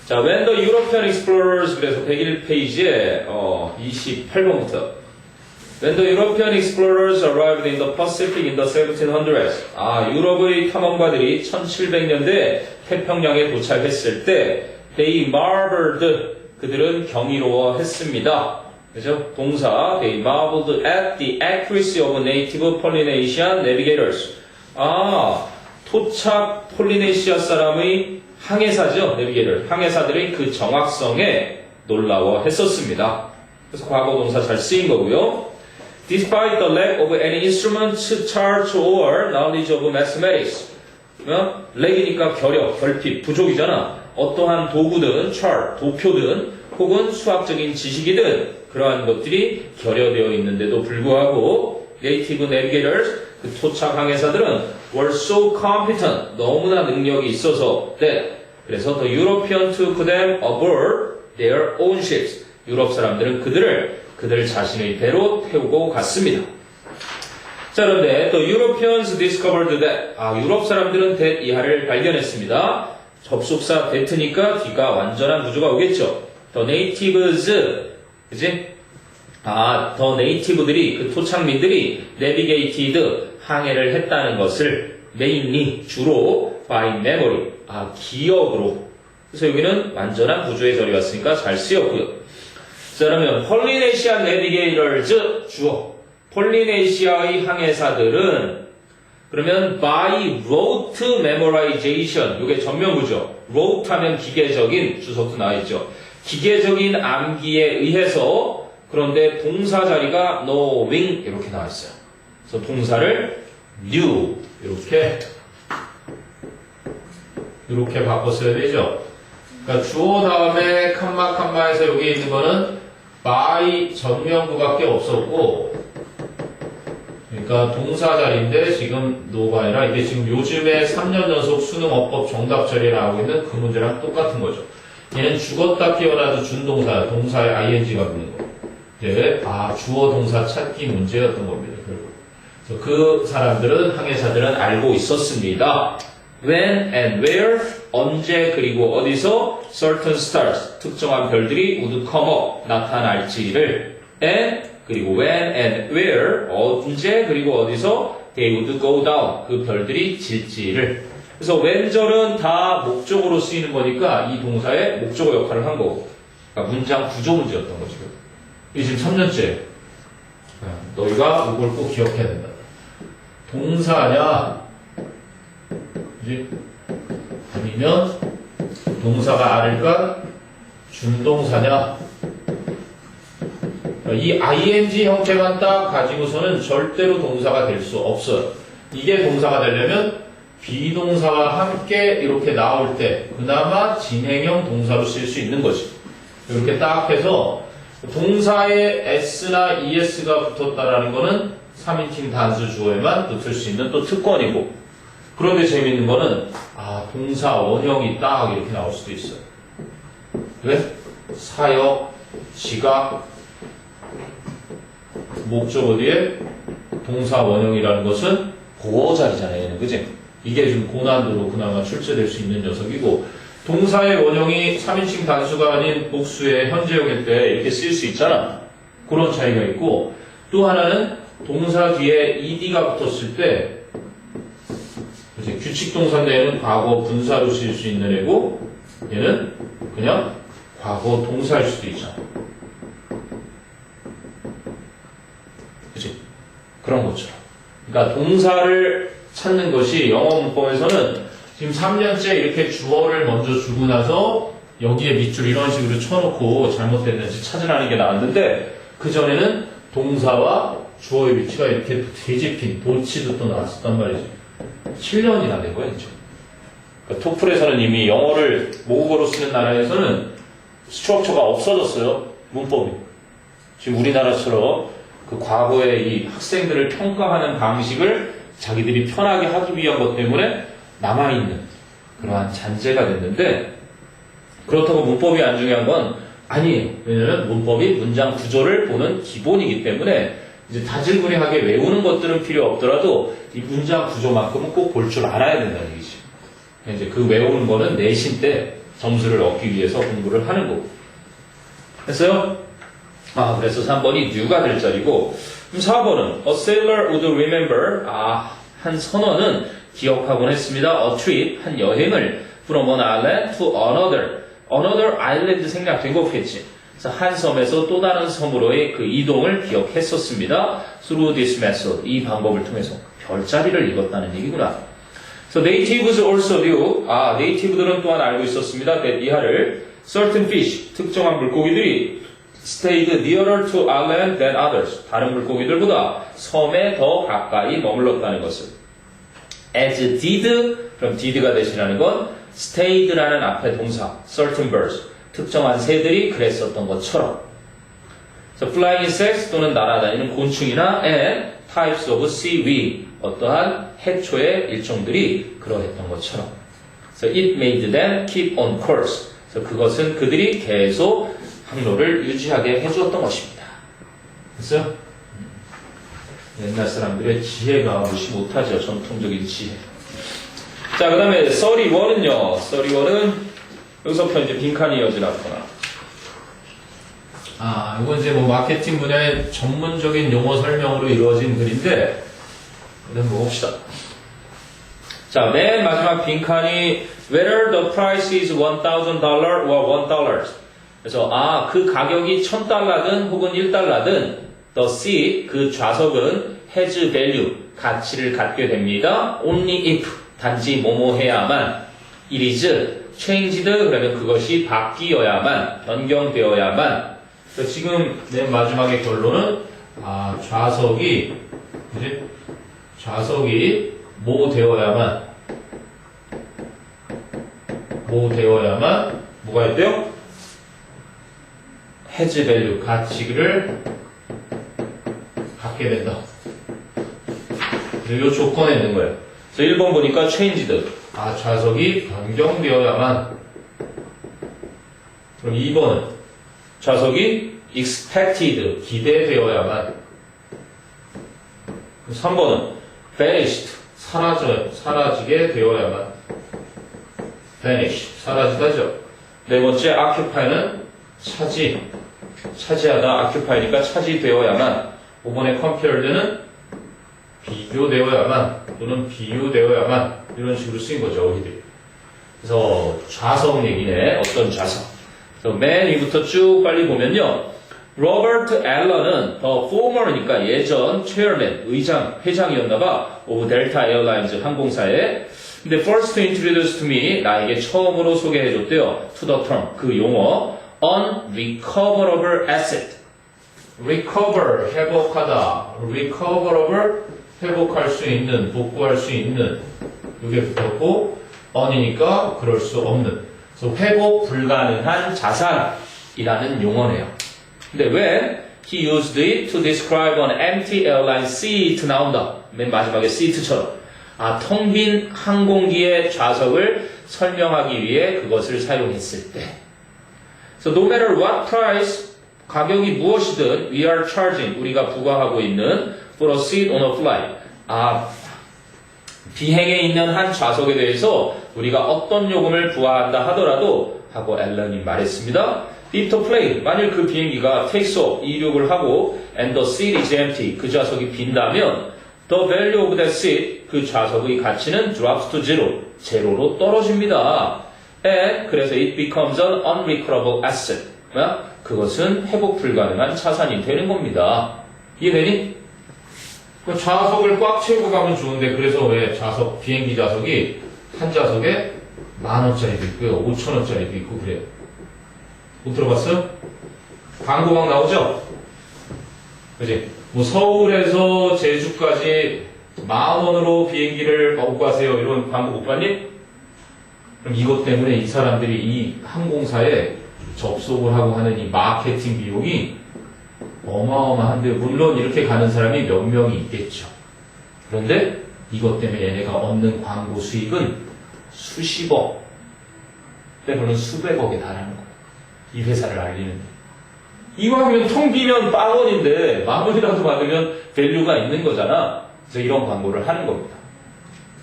자, When the European explorers 그래서 101페이지에 28번부터 When the European explorers arrived in the Pacific in the 1700s 유럽의 탐험가들이 1700년대에 태평양에 도착했을 때 They marveled 그들은 경이로워했습니다. 그죠? 동사 They marveled at the accuracy of native Polynesian navigators 토착 폴리네시아 사람의 항해사죠. 내비게이터. 항해사들의 그 정확성에 놀라워했었습니다. 그래서 과거 동사 잘 쓰인 거고요. Despite the lack of any instrument, chart, or knowledge of mathematics. 렉이니까 결역, 결핍, 부족이잖아. 어떠한 도구든, chart, 도표든, 혹은 수학적인 지식이든 그러한 것들이 결여되어 있는데도 불구하고 Native Navigators 그 토착 항해사들은 were so competent, 너무나 능력이 있어서 그래서 the European took them aboard their own ships. 유럽 사람들은 그들 자신의 배로 태우고 갔습니다. 자, 그런데 the Europeans discovered that 유럽 사람들은 that 이하를 발견했습니다. 접속사 that니까 뒤가 완전한 구조가 오겠죠. the natives, 그지? the native들이 그 토착민들이 navigated 항해를 했다는 것을 mainly 주로 by memory 기억으로 그래서 여기는 완전한 구조의 절이 왔으니까 잘 쓰였고요. 자, 그러면 폴리네시아 내비게이터즈 주어 폴리네시아의 항해사들은 그러면 by rote memorization 이게 전면구죠. rote 하면 기계적인 주석도 나와있죠. 기계적인 암기에 의해서 그런데 동사 자리가 knowing 이렇게 나와있어요. 그래서 동사를 knew 이렇게 바꿨어야 되죠. 그러니까 주어 다음에 칸마에서 여기 있는 거는 by 전면구밖에 없었고 그러니까 동사 자리인데 지금 know가 아니라 이게 지금 요즘에 3년 연속 수능 어법 정답 처리에 나오고 있는 그 문제랑 똑같은 거죠. 얘는 죽었다 깨어나도 준동사 동사에 ing가 붙는 거. 이제 주어 동사 찾기 문제였던 겁니다. 결국. 그래서 그 사람들은 항해사들은 알고 있었습니다. When and where 언제 그리고 어디서 certain stars 특정한 별들이 would come up 나타날지를 and 그리고 when and where 언제 그리고 어디서 they would go down 그 별들이 질지를 그래서 when절은 다 목적으로 쓰이는 거니까 이 동사의 목적어 역할을 한 거고 그러니까 문장 구조 문제였던 거죠. 이게 지금 3년째 너희가 이걸 꼭 기억해야 된다. 동사냐 그지? 아니면 동사가 아닐까? 준동사냐? 이 ing 형태만 딱 가지고서는 절대로 동사가 될 수 없어요. 이게 동사가 되려면 비동사와 함께 이렇게 나올 때 그나마 진행형 동사로 쓸 수 있는 거지. 이렇게 딱 해서 동사에 s나 es가 붙었다라는 거는 3인칭 단수 주어에만 붙을 수 있는 또 특권이고 그런데 재밌는 거는 동사 원형이 딱 이렇게 나올 수도 있어요. 왜? 사역, 지각, 목적어 뒤에 동사 원형이라는 것은 그 자리잖아요. 얘는 그지? 이게 좀 고난도로 그나마 출제될 수 있는 녀석이고 동사의 원형이 3인칭 단수가 아닌 복수의 현재형일 때 이렇게 쓸 수 있잖아. 그런 차이가 있고 또 하나는 동사 뒤에 ed가 붙었을 때 규칙 동사인데 는 과거 분사로 쓸 수 있는 애고 얘는 그냥 과거 동사일 수도 있잖아. 그치? 그런 것처럼. 그러니까 동사를 찾는 것이 영어 문법에서는 지금 3년째 이렇게 주어를 먼저 주고 나서 여기에 밑줄 이런 식으로 쳐놓고 잘못됐는지 찾으라는 게 나왔는데 그 전에는 동사와 주어의 위치가 이렇게 뒤집힌 도치도 또 나왔었단 말이지. 7년이나 된 거야, 이제. 그러니까 토플에서는 이미 영어를 모국어로 쓰는 나라에서는 스트럭처가 없어졌어요. 문법이. 지금 우리나라처럼 그 과거의 이 학생들을 평가하는 방식을 자기들이 편하게 하기 위한 것 때문에 남아있는 그러한 잔재가 됐는데 그렇다고 문법이 안 중요한 건 아니에요. 왜냐하면 문법이 문장 구조를 보는 기본이기 때문에 이제 다질구리하게 외우는 것들은 필요 없더라도 이 문장 구조만큼은 꼭 볼 줄 알아야 된다는 얘기죠. 이제 그 외우는 거는 내신 때 점수를 얻기 위해서 공부를 하는 거고. 됐어요? 그래서 3번이 new가 될 자리고, 그럼 4번은 a sailor would remember, 한 선원은 기억하곤 했습니다. a trip, 한 여행을 from an island to another island 생략된 거겠지. 그래서 한 섬에서 또 다른 섬으로의 그 이동을 기억했었습니다. through this method, 이 방법을 통해서 별자리를 읽었다는 얘기구나. So natives also knew, 네이티브들은 또한 알고 있었습니다. that 이하를 certain fish, 특정한 물고기들이 stayed nearer to island than others, 다른 물고기들보다 섬에 더 가까이 머물렀다는 것을. as did, 그럼 did가 대신하는 건 stayed라는 앞에 동사, certain birds, 특정한 새들이 그랬었던 것처럼. So flying insects 또는 날아다니는 곤충이나 and types of seaweed, 어떠한 해초의 일종들이 그러했던 것처럼. So it made them keep on course. 그래서 그것은 그들이 계속 항로를 유지하게 해주었던 것입니다. 됐어요? 옛날 사람들의 지혜가 무시 못하죠. 전통적인 지혜. 자, 그 다음에 31은요. 31은 여기서부터 이제 빈칸이 이어지나구나. 이건 이제 뭐 마케팅 분야의 전문적인 용어 설명으로 이루어진 글인데, 한번 봅시다. 자, 맨 마지막 빈칸이 whether the price is $1,000 or $1. 그래서 그 가격이 $1,000든 혹은 $1든 the seat, 그 좌석은 has value, 가치를 갖게 됩니다. only if, 단지 뭐뭐해야만 it is changed, 그러면 그것이 바뀌어야만, 변경되어야만. 그래서 지금 맨 마지막의 결론은 좌석이 뭐 되어야만 뭐가 있대요? has value, 가치를 갖게 된다. 이 조건에 있는 거예요. 그래서 1번 보니까 changed, 좌석이 변경되어야만. 그럼 2번은 좌석이 expected, 기대되어야만. 3번은 vanished, 사라지게 되어야만. vanish, 사라지다죠. 네 번째 occupy는 차지하다, occupy니까 차지되어야만. 5번의 compared는 비교되어야만 또는 비유되어야만, 이런 식으로 쓰인 거죠, 우리들이. 그래서 좌석 얘기네. 어떤 좌석. 그래서 맨 위부터 쭉 빨리 보면요. 로버트 앨런은 더 former니까 예전 chairman, 회장이었나봐. of Delta Airlines 항공사에. 근데 first introduced to me, 나에게 처음으로 소개해줬대요. to the term, 그 용어. unrecoverable asset. recover, 회복하다. recoverable, 회복할 수 있는, 복구할 수 있는. 이게 붙었고, un이니까 그럴 수 없는. 그래서 회복 불가능한 자산이라는 용어네요. 근데 왜 he used it to describe an empty airline seat 나온다. 맨 마지막에 seat처럼. 텅 빈 항공기의 좌석을 설명하기 위해 그것을 사용했을 때. So no matter what price, 가격이 무엇이든 we are charging, 우리가 부과하고 있는 for a seat on a flight. 비행에 있는 한 좌석에 대해서 우리가 어떤 요금을 부과한다 하더라도 하고 앨런이 말했습니다. If the plane, 만일 그 비행기가 takes off, 이륙을 하고 and the seat is empty, 그 좌석이 빈다면 the value of that seat, 그 좌석의 가치는 drops to zero, 제로로 떨어집니다. And 그래서 it becomes an unrecoverable asset. 그것은 회복 불가능한 자산이 되는 겁니다. 이해되니? 좌석을 꽉 채우고 가면 좋은데, 그래서 왜 비행기 좌석이 한 좌석에 10,000원짜리도 있고요, 5,000원짜리도 있고 그래요. 못 들어봤어요? 광고 막 나오죠? 그지? 뭐 서울에서 제주까지 10,000원으로 비행기를 먹고 가세요, 이런 광고 못 봤니? 그럼 이것 때문에 이 사람들이 이 항공사에 접속을 하고 하는 이 마케팅 비용이 어마어마한데, 물론 이렇게 가는 사람이 몇 명이 있겠죠. 그런데 이것 때문에 얘네가 얻는 광고 수익은 수십억 때로는 수백억에 달하는 거예요. 이 회사를 알리는데. 이왕이면 텅 비면 빵원인데 마무리라도 받으면 밸류가 있는 거잖아. 그래서 이런 광고를 하는 겁니다.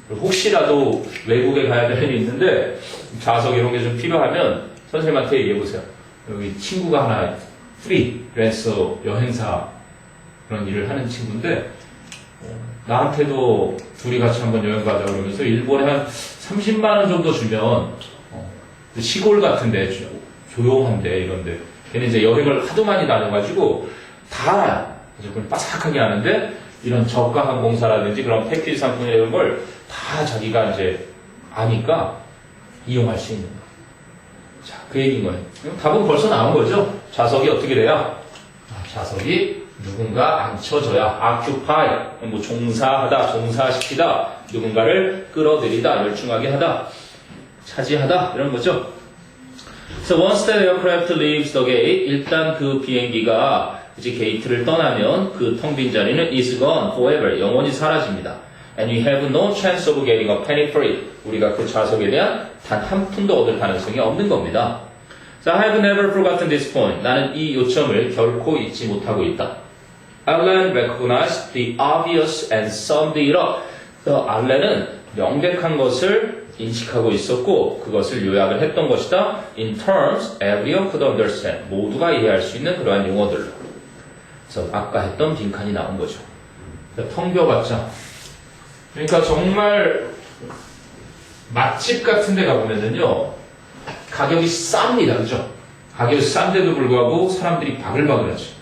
혹시라도 외국에 가야 될 일이 있는데 좌석 이런 게 좀 필요하면 선생님한테 얘기해보세요. 여기 친구가 하나 프리랜서 여행사 그런 일을 하는 친구인데 나한테도 둘이 같이 한번 여행 가자 그러면서 일본에 한 30만 원 정도 주면 시골 같은데 조용한데 이런데 걔는 이제 여행을 하도 많이 다녀가지고 다 알아요. 그래서 그걸 빠삭하게 하는데 이런 저가 항공사라든지 그런 패키지 상품 이런 걸 다 자기가 이제 아니까 이용할 수 있는 거예요. 자, 그 얘기인 거예요. 답은 벌써 나온 거죠? 좌석이 어떻게 돼야? 좌석이 누군가 앉혀줘야 occupy, 뭐 종사하다, 종사시키다, 누군가를 끌어들이다, 열중하게 하다, 차지하다 이런 거죠. So once the aircraft leaves the gate, 일단 그 비행기가 이제 게이트를 떠나면 그 텅 빈 자리는 is gone forever, 영원히 사라집니다. And you have no chance of getting a penny for it. 우리가 그 좌석에 대한 단 한 푼도 얻을 가능성이 없는 겁니다. So I have never forgotten this point. 나는 이 요점을 결코 잊지 못하고 있다. Allen recognized the obvious and summed it up. 알렌은 명백한 것을 인식하고 있었고 그것을 요약을 했던 것이다. In terms everyone could understand. 모두가 이해할 수 있는 그러한 용어들로. 그래서 아까 했던 빈칸이 나온 거죠. 텅 비어봤자. 그러니까 정말 맛집 같은 데 가보면은요 가격이 쌉니다. 그죠? 가격이 싼데도 불구하고 사람들이 바글바글하죠.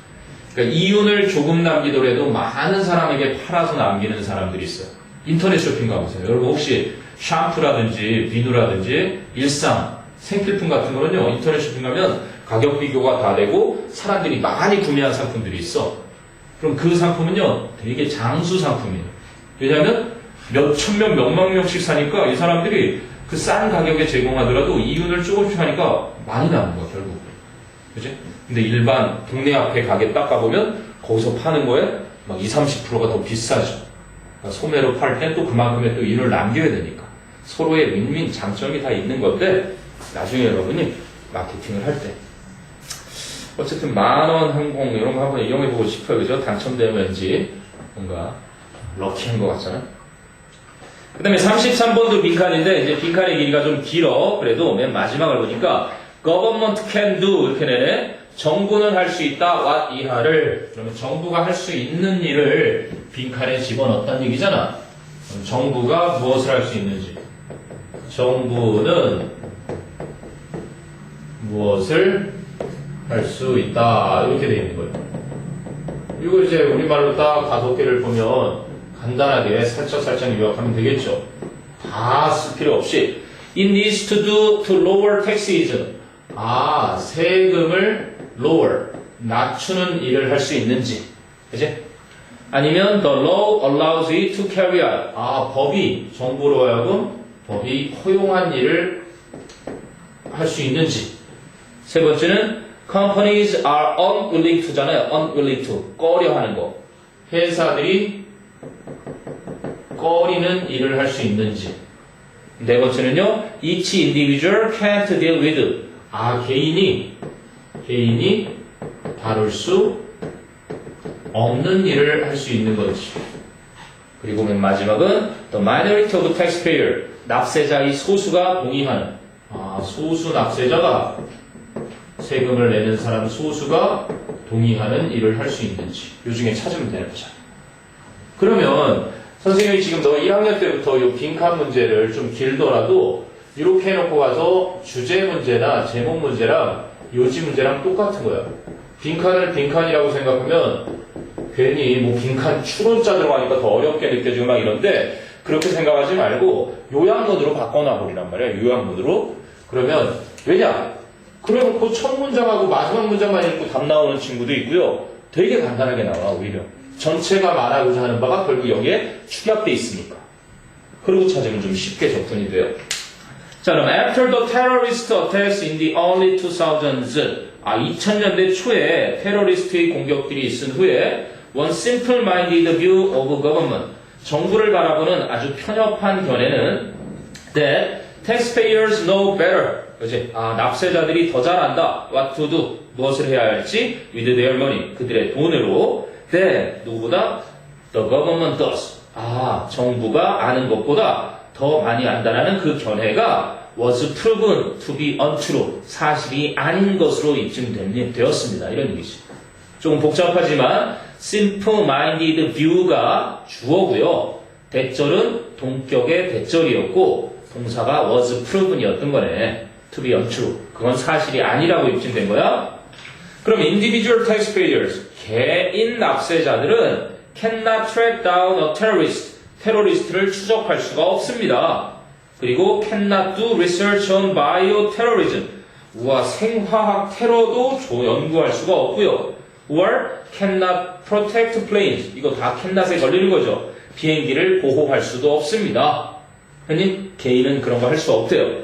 그러니까 이윤을 조금 남기더라도 많은 사람에게 팔아서 남기는 사람들이 있어요. 인터넷 쇼핑 가보세요. 여러분 혹시 샴푸라든지 비누라든지 일상 생필품 같은 거는요 인터넷 쇼핑 가면 가격 비교가 다 되고 사람들이 많이 구매한 상품들이 있어. 그럼 그 상품은요 되게 장수 상품이에요. 왜냐하면 몇 천 명, 몇만 명씩 사니까 이 사람들이 그 싼 가격에 제공하더라도 이윤을 조금씩 하니까 많이 나는 거야 결국. 그지? 근데 일반 동네 앞에 가게 딱 가보면 거기서 파는 거에 막 20, 30%가 더 비싸죠. 그러니까 소매로 팔 때 또 그만큼의 또 이윤을 남겨야 되니까. 서로의 윈윈 장점이 다 있는 건데 나중에 여러분이 마케팅을 할 때 어쨌든 만원 항공 이런 거 한번 이용해보고 싶어요. 그죠? 당첨되면 왠지 뭔가 럭키한 것 같잖아요. 그 다음에 33번도 빈칸인데 이제 빈칸의 길이가 좀 길어. 그래도 맨 마지막을 보니까 government can do 이렇게 내네. 정부는 할 수 있다. what 이하를 그러면 정부가 할 수 있는 일을 빈칸에 집어넣었다는 얘기잖아. 그럼 정부가 무엇을 할 수 있는지 정부는 무엇을 할 수 있다 이렇게 되어 있는 거예요. 그리고 이제 우리말로 딱 5개를 보면 간단하게 살짝 요약하면 되겠죠. 다 쓸 필요 없이 It needs to do to lower taxes. 세금을 lower, 낮추는 일을 할 수 있는지. 그치? 아니면 the law allows it to carry out. 법이, 정부로 하여금 법이 허용한 일을 할 수 있는지. 세 번째는 companies are unwilling to잖아요. unwilling to. 꺼려 하는 거. 회사들이 꺼리는 일을 할 수 있는지. 네 번째는요, each individual can't deal with. 개인이 다룰 수 없는 일을 할 수 있는 건지. 그리고 맨 마지막은 the minority of taxpayer. 납세자의 소수가 동의하는. 소수 납세자가 세금을 내는 사람 소수가 동의하는 일을 할 수 있는지. 요 중에 찾으면 되는 거잖아. 그러면 선생님이 지금 너 1학년 때부터 이 빈칸 문제를 좀 길더라도 이렇게 해놓고 가서 주제 문제나 제목 문제랑 요지 문제랑 똑같은 거야. 빈칸을 빈칸이라고 생각하면 괜히 뭐 빈칸 추론자 들어가니까 더 어렵게 느껴지고 막 이런데 그렇게 생각하지 말고 요약문으로 바꿔놔버리란 말이야. 요약문으로. 그러면 왜냐? 그러면 그 첫 문장하고 마지막 문장만 읽고 답 나오는 친구도 있고요. 되게 간단하게 나와 오히려. 전체가 말하고자 하는 바가 결국 여기에 축약돼 있으니까. 그리고 찾으면 좀 쉽게 접근이 돼요. 자, 그럼 after the terrorist attacks in the early 2000s 2000년대 초에 테러리스트의 공격들이 있은 후에 one simple-minded view of government 정부를 바라보는 아주 편협한 견해는 that taxpayers know better. 그지? 납세자들이 더 잘 안다. What to do. 무엇을 해야 할지 with their money. 그들의 돈으로. than 누구보다 the government does. 정부가 아는 것보다 더 많이 안다라는 그 견해가 was proven to be untrue. 사실이 아닌 것으로 입증되었습니다. 이런 얘기지. 조금 복잡하지만 simple-minded view가 주어고요. 대절은 동격의 대절이었고 동사가 was proven이었던 거네. to be untrue. 그건 사실이 아니라고 입증된 거야. 그럼 individual taxpayers, 개인 납세자들은 cannot track down a terrorist. 테러리스트를 추적할 수가 없습니다. 그리고 cannot do research on bioterrorism. 생화학 테러도 연구할 수가 없고요. or cannot protect planes. 이거 다 cannot에 걸리는 거죠. 비행기를 보호할 수도 없습니다. 흔히 개인은 그런 거 할 수 없대요.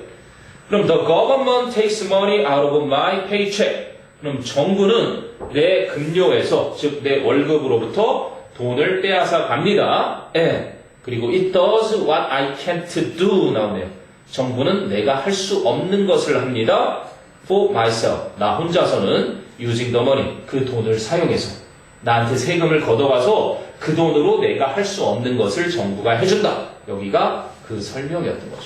그럼 the government takes money out of my paycheck. 그럼 정부는 내 급료에서, 즉 내 월급으로부터 돈을 빼앗아 갑니다. 그리고 it does what I can't do 나오네요. 정부는 내가 할 수 없는 것을 합니다. for myself. 나 혼자서는 using the money. 그 돈을 사용해서 나한테 세금을 걷어가서 그 돈으로 내가 할 수 없는 것을 정부가 해준다. 여기가 그 설명이었던 거죠.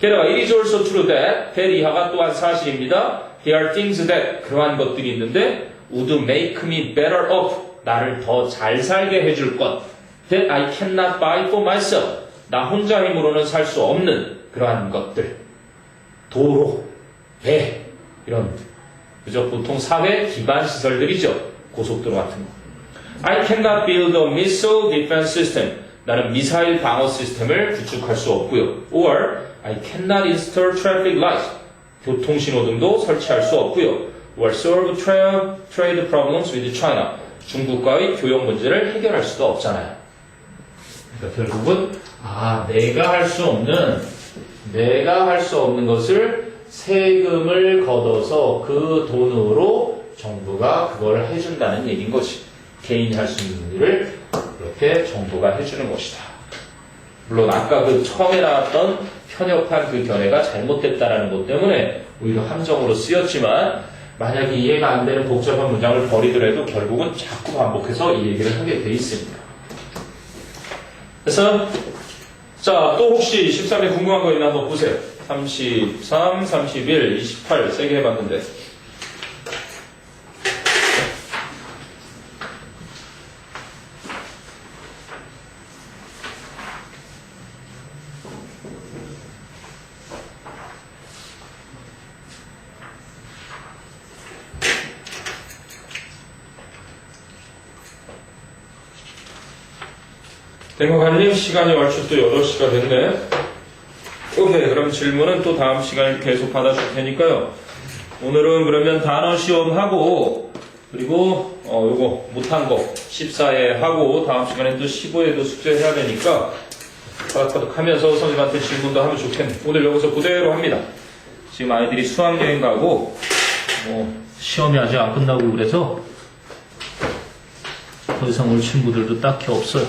게다가 it is also true that 이하가 또한 사실입니다. There are things that 그러한 것들이 있는데 would make me better off. 나를 더 잘 살게 해줄 것. That I cannot buy for myself. 나 혼자 힘으로는 살 수 없는 그러한 것들. 도로, 배 이런 그죠? 보통 사회 기반 시설들이죠. 고속도로 같은 거. I cannot build a missile defense system. 나는 미사일 방어 시스템을 구축할 수 없고요. Or I cannot install traffic lights. 교통신호등도 설치할 수 없고요. Or solve trade problems with China. 중국과의 교역 문제를 해결할 수도 없잖아요. 그러니까 결국은 내가 할 수 없는 것을 세금을 걷어서 그 돈으로 정부가 그걸 해준다는 얘기인 것이. 개인이 할 수 있는 일을 그렇게 정부가 해주는 것이다. 물론 아까 그 처음에 나왔던 편협한 그 견해가 잘못됐다는 것 때문에 오히려 함정으로 쓰였지만 만약에 이해가 안 되는 복잡한 문장을 버리더라도 결국은 자꾸 반복해서 이 얘기를 하게 돼 있습니다. 그래서 또 혹시 13에 궁금한 거 있나 한번 보세요. 33, 31, 28 세게 해봤는데 대목관님 시간이 얼추 또 8시가 됐네. 오케이, 그럼 질문은 또 다음 시간에 계속 받아줄 테니까요. 오늘은 그러면 단어 시험하고 그리고 요거 못한 거 14에 하고 다음 시간에 또 15에도 숙제해야 되니까 바닥바닥 하면서 선생님한테 질문도 하면 좋겠네. 오늘 여기서 그대로 합니다. 지금 아이들이 수학여행 가고 시험이 아직 안 끝나고 그래서 더 이상 올 친구들도 딱히 없어요.